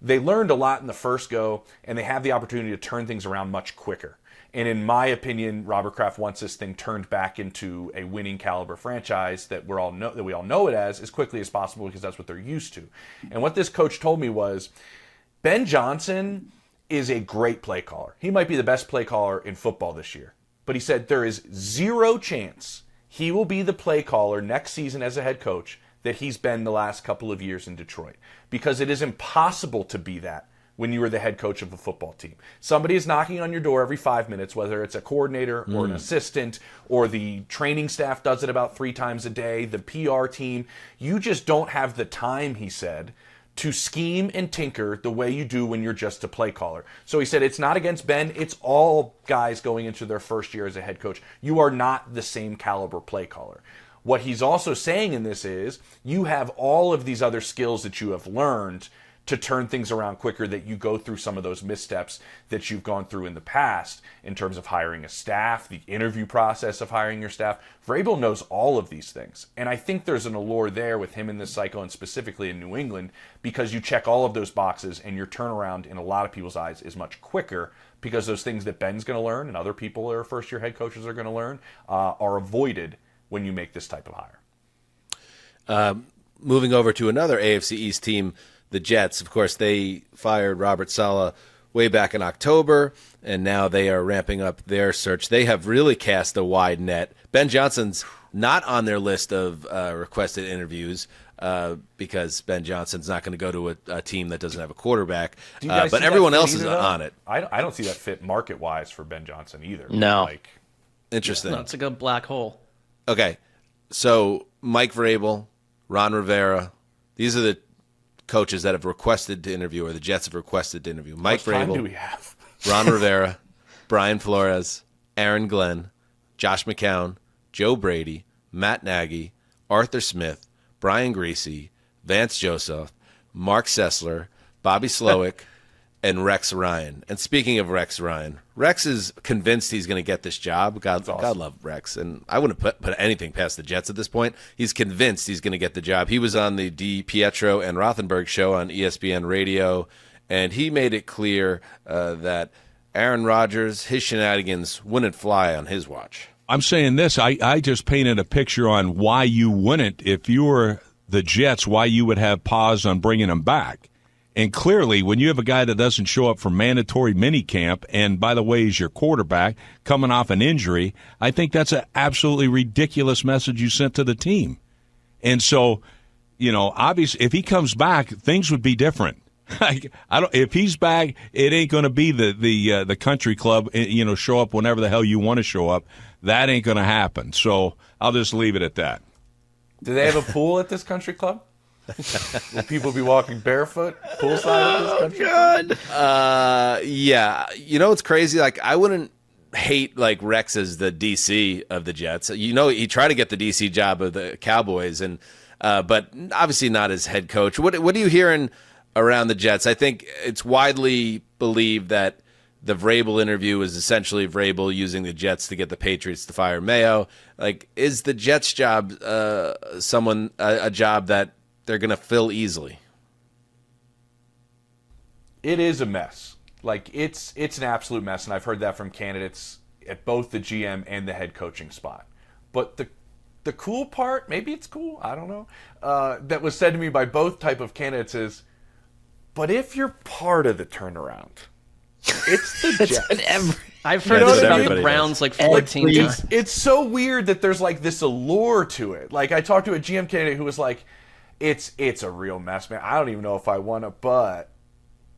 they learned a lot in the first go, and they have the opportunity to turn things around much quicker. And in my opinion, Robert Kraft wants this thing turned back into a winning caliber franchise that we all know it as quickly as possible, because that's what they're used to. And what this coach told me was, Ben Johnson is a great play caller. He might be the best play caller in football this year. But he said there is zero chance he will be the play caller next season as a head coach that he's been the last couple of years in Detroit, because it is impossible to be that when you are the head coach of a football team. Somebody is knocking on your door every 5 minutes, whether it's a coordinator or an assistant, or the training staff does it about 3 times a day, the PR team. You just don't have the time, he said, to scheme and tinker the way you do when you're just a play caller. So he said it's not against Ben, it's all guys going into their first year as a head coach. You are not the same caliber play caller. What he's also saying in this is you have all of these other skills that you have learned to turn things around quicker, that you go through some of those missteps that you've gone through in the past in terms of hiring a staff, the interview process of hiring your staff. Vrabel knows all of these things. And I think there's an allure there with him in this cycle, and specifically in New England, because you check all of those boxes and your turnaround in a lot of people's eyes is much quicker, because those things that Ben's going to learn and other people that are first-year head coaches are going to learn are avoided when you make this type of hire. Moving over to another AFC East team, the Jets. Of course, they fired Robert Saleh way back in October, and now they are ramping up their search. They have really cast a wide net. Ben Johnson's not on their list of requested interviews because Ben Johnson's not going to go to a team that doesn't have a quarterback. But everyone else is on it. I don't see that fit market-wise for Ben Johnson either. No. Interesting. No, it's like a black hole. Okay, so Mike Vrabel, Ron Rivera, these are the coaches that have requested to interview, or the Jets have requested to interview. Mike Vrabel, time do we have? Ron Rivera, Brian Flores, Aaron Glenn, Josh McCown, Joe Brady, Matt Nagy, Arthur Smith, Brian Greasy, Vance Joseph, Mark Sessler, Bobby Slowick, and Rex Ryan. And speaking of Rex Ryan, Rex is convinced he's going to get this job. God love Rex. And I wouldn't put anything past the Jets at this point. He's convinced he's going to get the job. He was on the DiPietro and Rothenberg show on ESPN Radio, and he made it clear that Aaron Rodgers, his shenanigans wouldn't fly on his watch. I'm saying this. I just painted a picture on why you wouldn't, if you were the Jets, why you would have pause on bringing him back. And clearly, when you have a guy that doesn't show up for mandatory minicamp, and by the way, is your quarterback coming off an injury, I think that's an absolutely ridiculous message you sent to the team. And so, obviously, if he comes back, things would be different. If he's back, it ain't going to be the country club, show up whenever the hell you want to show up. That ain't going to happen. So I'll just leave it at that. Do they have a pool at this country club? Will people be walking barefoot poolside at this country club? Yeah. It's crazy. Like, I wouldn't hate like Rex as the DC of the Jets. You know, he tried to get the DC job of the Cowboys, and but obviously not as head coach. What are you hearing around the Jets? I think it's widely believed that the Vrabel interview was essentially Vrabel using the Jets to get the Patriots to fire Mayo. Like, is the Jets job a job that they're going to fill easily? It is a mess. Like, it's an absolute mess, and I've heard that from candidates at both the GM and the head coaching spot. But the cool part, maybe it's cool, I don't know, that was said to me by both type of candidates is, but if you're part of the turnaround, it's the Jets. I've heard this about the Browns like 14 times. It's so weird that there's like this allure to it. Like, I talked to a GM candidate who was like, it's a real mess, man. I don't even know if I want to, but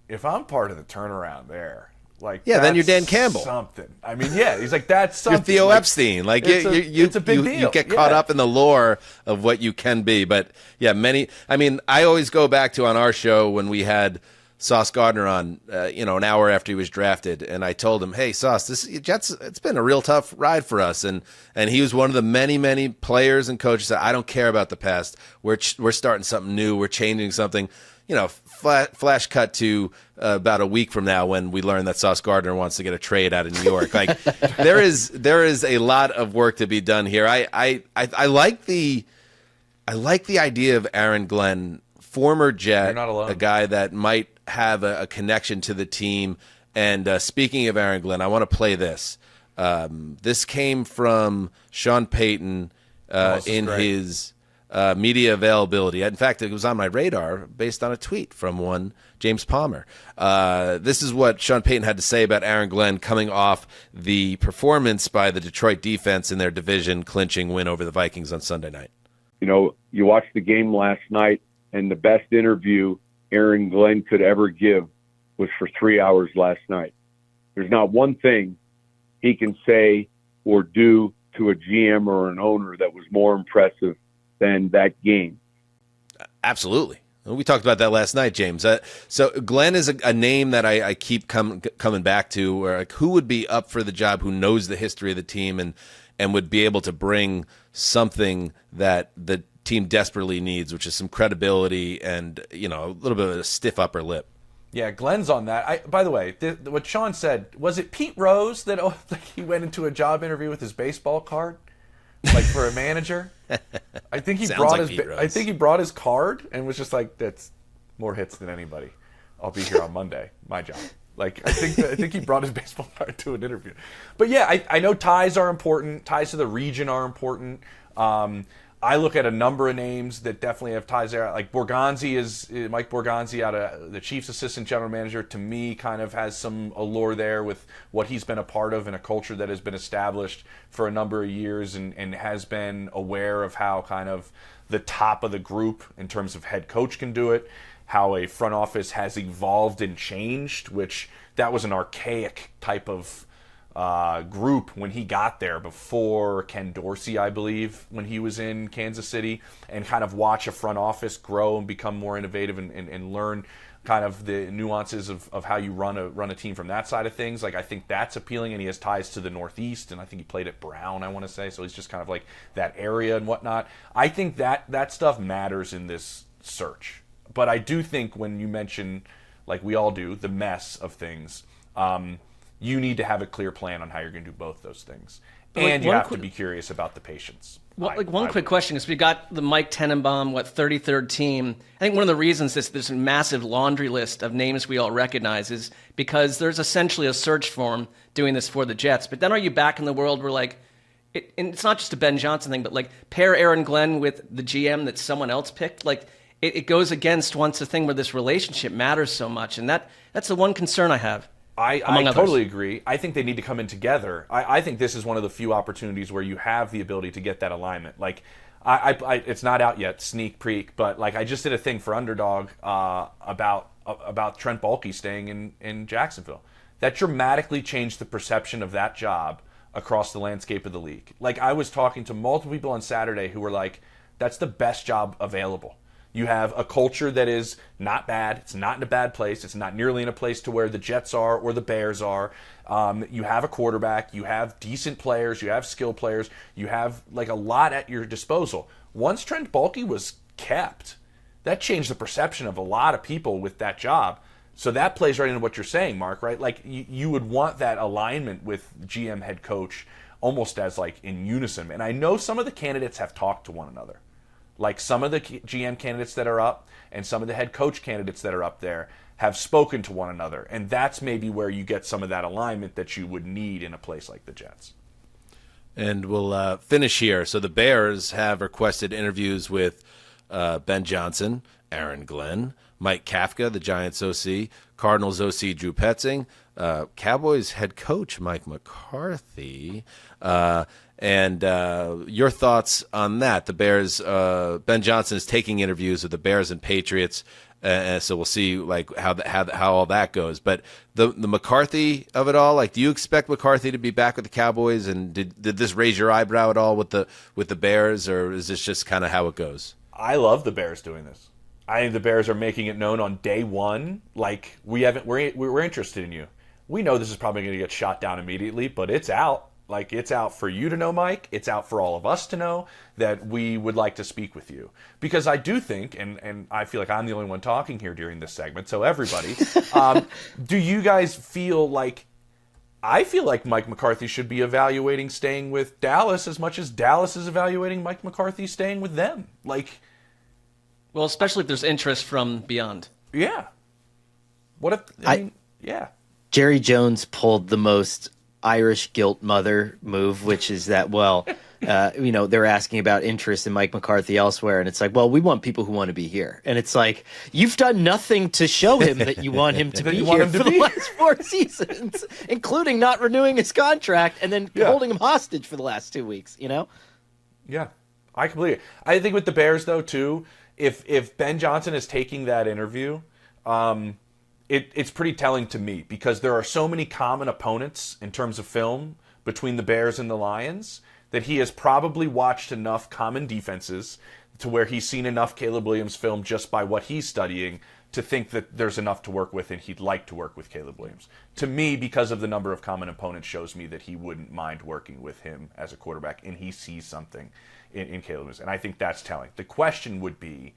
if I'm part of the turnaround there, like, then you're Dan Campbell. Something. I mean, yeah, he's like, that's something. You're Theo Epstein. Like, it's a big deal. You get caught up in the lore of what you can be. But yeah, I always go back to on our show when we had Sauce Gardner on, an hour after he was drafted, and I told him, "Hey, Sauce, this Jets, it's been a real tough ride for us." And he was one of the many players and coaches that I don't care about the past. We're starting something new. We're changing something. Flash cut to about a week from now when we learn that Sauce Gardner wants to get a trade out of New York. Like, there is a lot of work to be done here. I like the idea of Aaron Glenn, former Jet, a guy that might have a connection to the team. And speaking of Aaron Glenn, I want to play this. This came from Sean Payton in his media availability. In fact, it was on my radar based on a tweet from one James Palmer. This is what Sean Payton had to say about Aaron Glenn coming off the performance by the Detroit defense in their division clinching win over the Vikings on Sunday night. You watched the game last night, and the best interview Aaron Glenn could ever give was for 3 hours last night. There's not one thing he can say or do to a GM or an owner that was more impressive than that game. Absolutely. We talked about that last night, James. So Glenn is a name that I keep coming back to, where like, who would be up for the job, who knows the history of the team and would be able to bring something that the team desperately needs, which is some credibility and, a little bit of a stiff upper lip. Yeah, Glenn's on that. By the way, what Sean said, was it Pete Rose that he went into a job interview with his baseball card? Like, for a manager? I think he brought his card and was just like, that's more hits than anybody. I'll be here on Monday. My job. Like, I think he brought his baseball card to an interview. But yeah, I know ties are important. Ties to the region are important. I look at a number of names that definitely have ties there. Like Mike Borgonzi out of the Chiefs assistant general manager, to me kind of has some allure there with what he's been a part of in a culture that has been established for a number of years and has been aware of how kind of the top of the group in terms of head coach can do it, how a front office has evolved and changed, which that was an archaic type of group when he got there before Ken Dorsey, I believe, when he was in Kansas City, and kind of watch a front office grow and become more innovative and learn kind of the nuances of how you run a team from that side of things. Like, I think that's appealing, and he has ties to the Northeast, and I think he played at Brown, I want to say, so he's just kind of like that area and whatnot. I think that stuff matters in this search. But I do think when you mention, like we all do, the mess of things, you need to have a clear plan on how you're going to do both those things. And you have to be curious about the patience. Well, one quick question is, we got the Mike Tenenbaum, 33rd team. I think one of the reasons this massive laundry list of names we all recognize is because there's essentially a search firm doing this for the Jets. But then are you back in the world where, like, and it's not just a Ben Johnson thing, but like pair Aaron Glenn with the GM that someone else picked? Like, it goes against once a thing where this relationship matters so much. And that's the one concern I have. I totally agree. I think they need to come in together. I think this is one of the few opportunities where you have the ability to get that alignment. Like, it's not out yet, sneak peek, but like I just did a thing for Underdog about Trent Baalke staying in Jacksonville. That dramatically changed the perception of that job across the landscape of the league. Like, I was talking to multiple people on Saturday who were like, "That's the best job available." You have a culture that is not bad. It's not in a bad place. It's not nearly in a place to where the Jets are or the Bears are. You have a quarterback. You have decent players. You have skill players. You have like a lot at your disposal. Once Trent Baalke was kept, that changed the perception of a lot of people with that job. So that plays right into what you're saying, Mark, right? Like you would want that alignment with GM head coach almost as like in unison. And I know some of the candidates have talked to one another. Like some of the GM candidates that are up and some of the head coach candidates that are up there have spoken to one another. And that's maybe where you get some of that alignment that you would need in a place like the Jets. And we'll finish here. So the Bears have requested interviews with Ben Johnson, Aaron Glenn, Mike Kafka, the Giants OC, Cardinals OC Drew Petzing, Cowboys head coach Mike McCarthy. And your thoughts on that? The Bears, Ben Johnson is taking interviews with the Bears and Patriots, so we'll see like how all that goes. But the McCarthy of it all, like, do you expect McCarthy to be back with the Cowboys? And did this raise your eyebrow at all with the Bears, or is this just kind of how it goes? I love the Bears doing this. I think the Bears are making it known on day one, like we're interested in you. We know this is probably going to get shot down immediately, but it's out. Like, it's out for you to know, Mike. It's out for all of us to know that we would like to speak with you. Because I do think, and I feel like I'm the only one talking here during this segment, so everybody, do you guys feel like, I feel like Mike McCarthy should be evaluating staying with Dallas as much as Dallas is evaluating Mike McCarthy staying with them. Like, well, especially if there's interest from beyond. Yeah. What if, yeah. Jerry Jones pulled the most Irish guilt mother move, which is that, well, they're asking about interest in Mike McCarthy elsewhere, and it's like, well, we want people who want to be here. And it's like, you've done nothing to show him that you want him to be here for the last 4 seasons, including not renewing his contract and then holding him hostage for the last 2 weeks, Yeah, I completely. I think with the Bears, though, too, if Ben Johnson is taking that interview, it's pretty telling to me, because there are so many common opponents in terms of film between the Bears and the Lions that he has probably watched enough common defenses to where he's seen enough Caleb Williams film just by what he's studying to think that there's enough to work with and he'd like to work with Caleb Williams. To me, because of the number of common opponents, shows me that he wouldn't mind working with him as a quarterback, and he sees something in Caleb Williams. And I think that's telling. The question would be,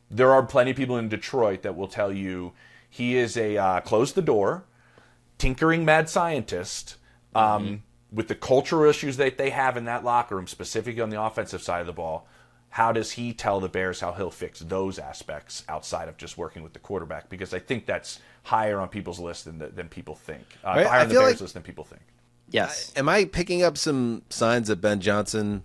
there are plenty of people in Detroit that will tell you he is a close the door, tinkering mad scientist with the cultural issues that they have in that locker room, specifically on the offensive side of the ball. How does he tell the Bears how he'll fix those aspects outside of just working with the quarterback? Because I think that's higher on people's list than people think. Higher on the Bears list than people think. Yes. Am I picking up some signs that Ben Johnson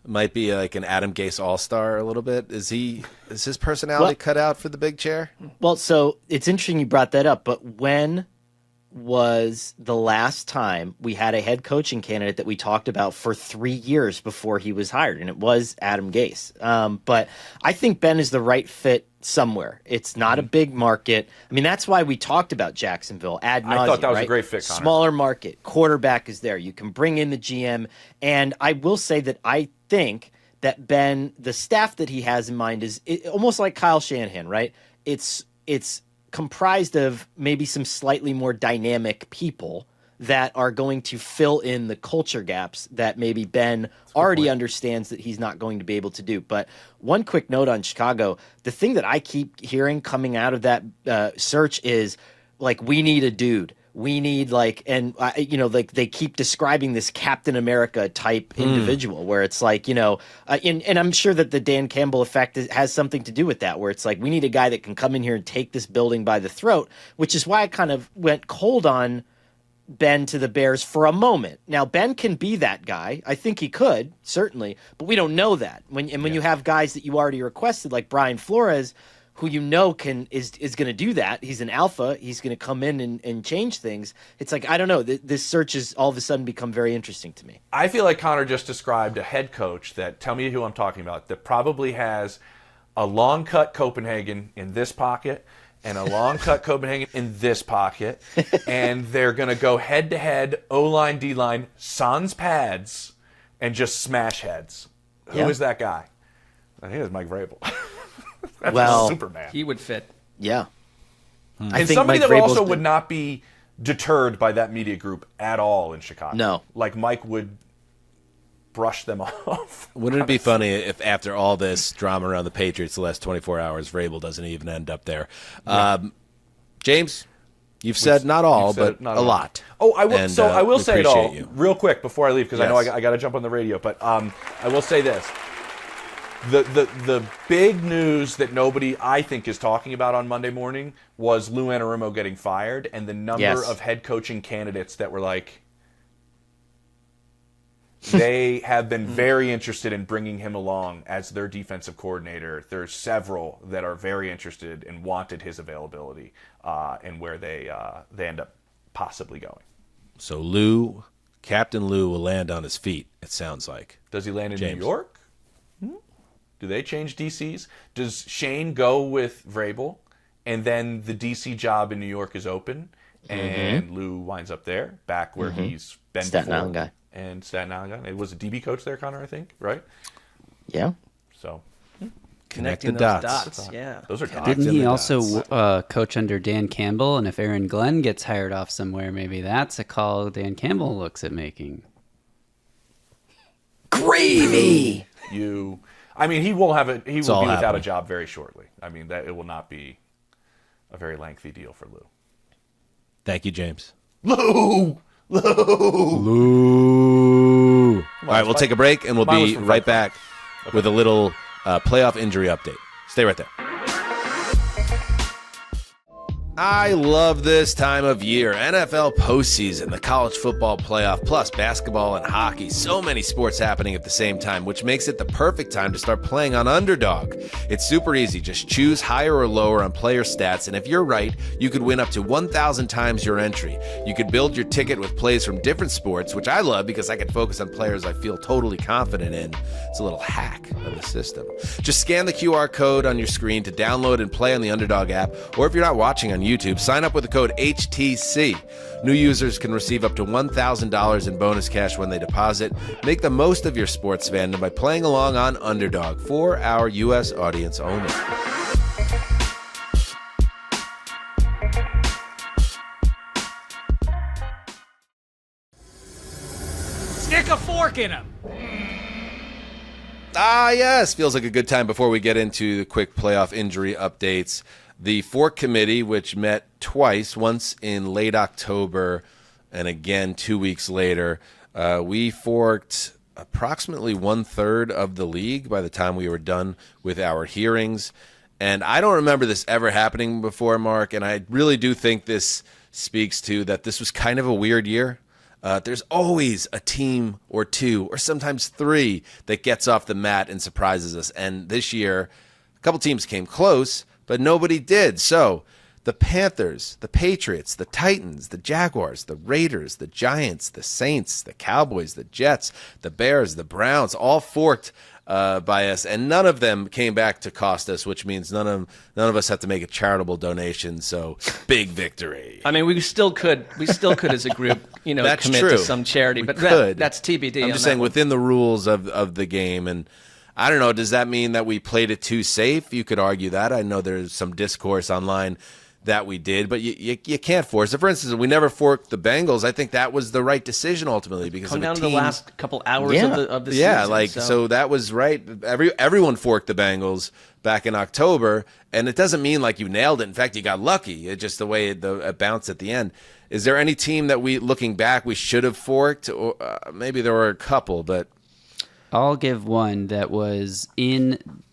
might be like an Adam Gase all-star a little bit? Is his personality cut out for the big chair? Well, so it's interesting you brought that up, but when was the last time we had a head coaching candidate that we talked about for 3 years before he was hired? And it was Adam Gase. But I think Ben is the right fit somewhere. It's not a big market. I mean, that's why we talked about Jacksonville ad nauseum. I thought that was right? a great fit, Connor. Smaller market, quarterback is there. You can bring in the GM. And I will say that I think that Ben, the staff that he has in mind is almost like Kyle Shanahan, right? It's comprised of maybe some slightly more dynamic people that are going to fill in the culture gaps that maybe Ben already understands that he's not going to be able to do. But one quick note on Chicago, the thing that I keep hearing coming out of that search is like, we need a dude. We need they keep describing this Captain America type individual where it's like, and I'm sure that the Dan Campbell effect has something to do with that, where it's like, we need a guy that can come in here and take this building by the throat, which is why I kind of went cold on Ben to the Bears for a moment. Now, Ben can be that guy. I think he could, certainly, but we don't know that. When you have guys that you already requested, like Brian Flores, who is going to do that. He's an alpha. He's going to come in and change things. It's like, I don't know. This search has all of a sudden become very interesting to me. I feel like Connor just described a head coach that, tell me who I'm talking about, that probably has a long cut Copenhagen in this pocket and a long cut Copenhagen in this pocket, and they're going to go head to head, O-line, D-line, sans pads, and just smash heads. Who is that guy? I think it's Mike Vrabel. Well, Superman. He would fit. Yeah. And somebody that also would not be deterred by that media group at all in Chicago. No. Like Mike would brush them off. Wouldn't it be funny if after all this drama around the Patriots the last 24 hours, Vrabel doesn't even end up there? James, you've said not all, but a lot. Oh, I will. And, I will say it all real quick before I leave because I know I got to jump on the radio. But I will say this: the big news that nobody I think is talking about on Monday morning was Lou Anarumo getting fired, and the number of head coaching candidates that were like. They have been very interested in bringing him along as their defensive coordinator. There's several that are very interested and wanted his availability and where they end up possibly going. So Captain Lou will land on his feet, it sounds like. Does he land in James. New York? Do they change DCs? Does Shane go with Vrabel and then the DC job in New York is open and Lou winds up there, back where he's been Staten before? Island guy. And Staten Island guy. It was a DB coach there, Connor, I think, right? Yeah. So Connecting the those dots. dots. Yeah. those are dots. Didn't he also coach under Dan Campbell? And if Aaron Glenn gets hired off somewhere, maybe that's a call Dan Campbell looks at making. Gravy. I mean, he will have he will all be without happening. a job very shortly. I mean, that it will not be a very lengthy deal for Lou. Thank you, James. Lou. All right, we'll take a break, and we'll be right back with a little playoff injury update. Stay right there. I love this time of year. NFL postseason, the college football playoff, plus basketball and hockey. So many sports happening at the same time, which makes it the perfect time to start playing on Underdog. It's super easy. Just choose higher or lower on player stats, and if you're right, you could win up to 1,000 times your entry. You could build your ticket with plays from different sports, which I love because I can focus on players I feel totally confident in. It's a little hack of the system. Just scan the QR code on your screen to download and play on the Underdog app, or if you're not watching on YouTube, sign up with the code HTC. New users can receive up to $1,000 in bonus cash when they deposit. Make the most of your sports fandom by playing along on Underdog for our U.S. audience only. Stick a fork in him. Ah, yes. Feels like a good time before we get into the quick playoff injury updates. The Fork Committee, which met twice, once in late October and again 2 weeks later, we forked approximately 1/3 of the league by the time we were done with our hearings. And I don't remember this ever happening before, Mark, and I really do think this speaks to that this was kind of a weird year. There's always a team or two, or sometimes three, that gets off the mat and surprises us. And this year, a couple teams came close, but nobody did. So the Panthers, the Patriots, the Titans, the Jaguars, the Raiders, the Giants, the Saints, the Cowboys, the Jets, the Bears, the Browns, all forked by us, and none of them came back to cost us, which means none of us have to make a charitable donation. So big victory. I mean, we still could as a group, That's commit true. to some charity, but that's TBD. I'm just saying within the rules of the game. And I don't know, does that mean that we played it too safe? You could argue that. I know there's some discourse online that we did, but you can't force it. For instance, we never forked the Bengals. I think that was the right decision ultimately because come of down a to team. the last couple hours of the season. So that was right. Everyone forked the Bengals back in October, and it doesn't mean like you nailed it. In fact, you got lucky. It's just the way it bounced at the end. Is there any team that looking back, we should have forked? Or maybe there were a couple, but I'll give one that was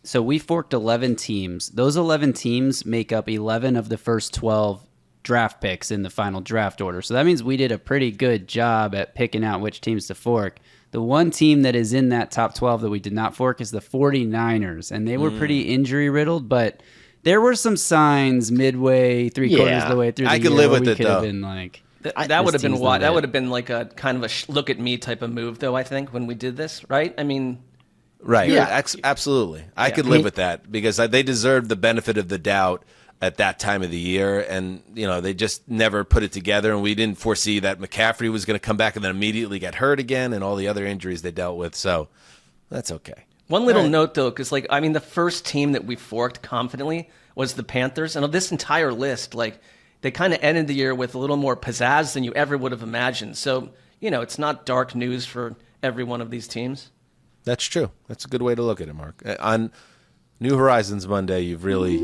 so we forked 11 teams. Those 11 teams make up 11 of the first 12 draft picks in the final draft order. So that means we did a pretty good job at picking out which teams to fork. The one team that is in that top 12 that we did not fork is the 49ers, and they were pretty injury riddled, but there were some signs midway, three-quarters of the way through the year. I could live with we it, could though. have been like, that would have been what? That would have been like a kind of a look at me type of move, though, I think, when we did this, right? I mean... Right. Yeah. Absolutely. I could live with that because they deserved the benefit of the doubt at that time of the year. And, they just never put it together. And we didn't foresee that McCaffrey was going to come back and then immediately get hurt again and all the other injuries they dealt with. So that's okay. One little note, though, because, the first team that we forked confidently was the Panthers. And of this entire list, they kind of ended the year with a little more pizzazz than you ever would have imagined. So, it's not dark news for every one of these teams. That's true. That's a good way to look at it, Mark. On New Horizons Monday, you've really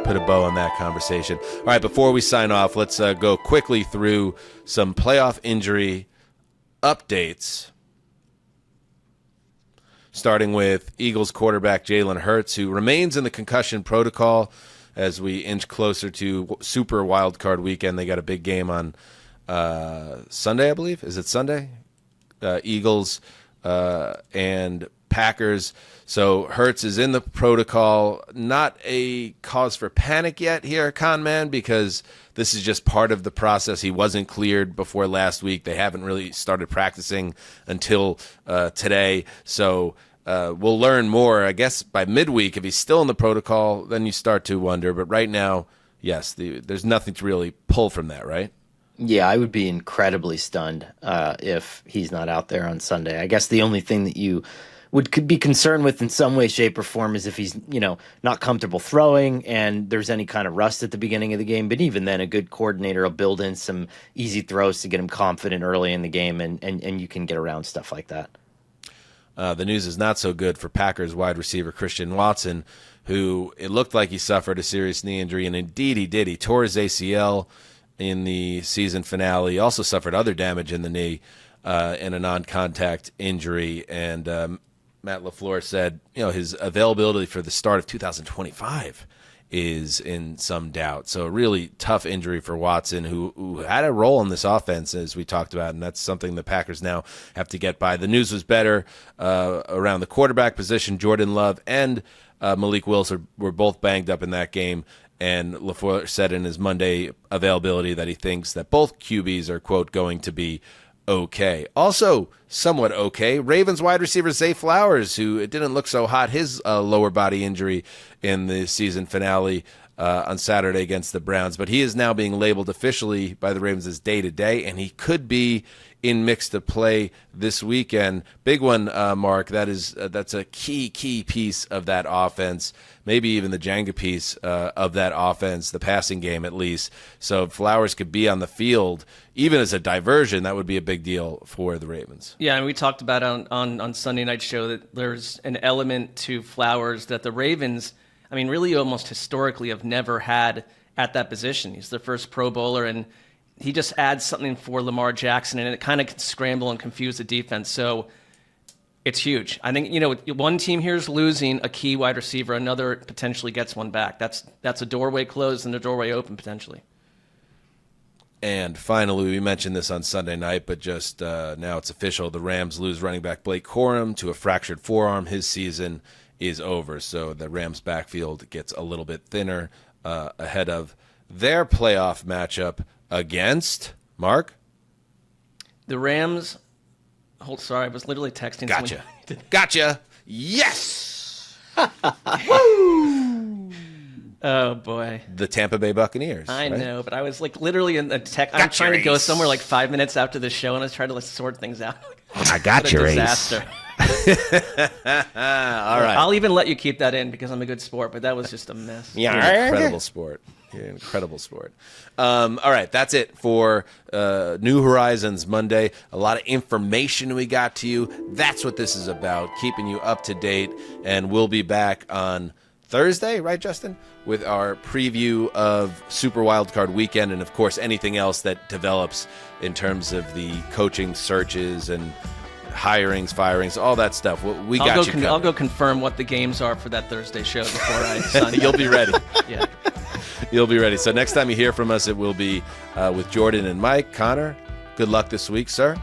put a bow on that conversation. All right, before we sign off, let's go quickly through some playoff injury updates. Starting with Eagles quarterback Jalen Hurts, who remains in the concussion protocol as we inch closer to Super Wildcard Weekend. They got a big game on Sunday, I believe. Is it Sunday? Eagles and Packers. So Hurts is in the protocol. Not a cause for panic yet here, Con Man, because this is just part of the process. He wasn't cleared before last week. They haven't really started practicing until today. So we'll learn more, I guess, by midweek. If he's still in the protocol, then you start to wonder. But right now, yes, there's nothing to really pull from that, right? Yeah, I would be incredibly stunned if he's not out there on Sunday. I guess the only thing that you could be concerned with in some way, shape, or form is if he's, not comfortable throwing and there's any kind of rust at the beginning of the game. But even then, a good coordinator will build in some easy throws to get him confident early in the game, and you can get around stuff like that. The news is not so good for Packers wide receiver Christian Watson, who it looked like he suffered a serious knee injury, and indeed he did. He tore his ACL in the season finale. He also suffered other damage in the knee in a non-contact injury, and Matt LaFleur said, his availability for the start of 2025 is in some doubt. So a really tough injury for Watson, who had a role in this offense, as we talked about, and that's something the Packers now have to get by. The news was better around the quarterback position. Jordan Love and Malik Willis were both banged up in that game, and LaFleur said in his Monday availability that he thinks that both QBs are, quote, going to be okay. Also, somewhat okay, Ravens wide receiver Zay Flowers, who it didn't look so hot, his lower body injury in the season finale on Saturday against the Browns, but he is now being labeled officially by the Ravens as day-to-day, and he could be in mix to play this weekend. Big one, Mark. That's a key piece of that offense, maybe even the Jenga piece of that offense, the passing game at least. So if Flowers could be on the field, even as a diversion, that would be a big deal for the Ravens. Yeah, and we talked about on Sunday Night Show that there's an element to Flowers that the Ravens, really almost historically have never had at that position. He's their first Pro Bowler, and he just adds something for Lamar Jackson, and it kind of can scramble and confuse the defense. So it's huge. I think, one team here is losing a key wide receiver. Another potentially gets one back. That's a doorway closed and a doorway open potentially. And finally, we mentioned this on Sunday night, but just now it's official. The Rams lose running back Blake Corum to a fractured forearm. His season is over. So the Rams backfield gets a little bit thinner ahead of their playoff matchup against Mark. The Rams. Sorry, I was literally texting. Gotcha. Yes. Oh boy. The Tampa Bay Buccaneers. I know, but I was literally in the tech. I'm trying to go somewhere 5 minutes after the show, and I was trying to sort things out. I got your disaster. All right. I'll even let you keep that in because I'm a good sport, but that was just a mess. Yeah, you're an incredible sport. All right, that's it for New Horizons Monday. A lot of information we got to you. That's what this is about, keeping you up to date. And we'll be back on Thursday, right, Justin? With our preview of Super Wildcard Weekend and, of course, anything else that develops in terms of the coaching searches and hirings, firings, all that stuff. We got you covered. I'll go confirm what the games are for that Thursday show before I sign. You'll be ready. Yeah. You'll be ready. So next time you hear from us, it will be with Jordan and Mike. Connor, good luck this week, sir.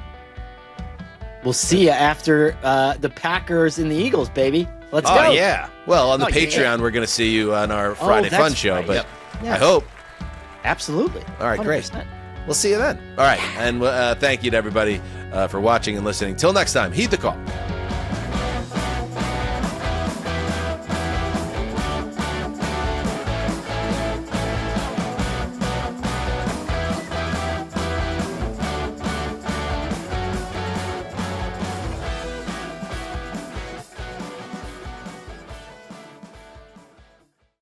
We'll see you after the Packers and the Eagles, baby. Let's go. Oh, yeah. Well, on the Patreon, we're going to see you on our Friday Fun Show, right. But Yes. I hope. Absolutely. All right, 100%. great. We'll see you then. All right, and thank you to everybody for watching and listening. Till next time, heed the call.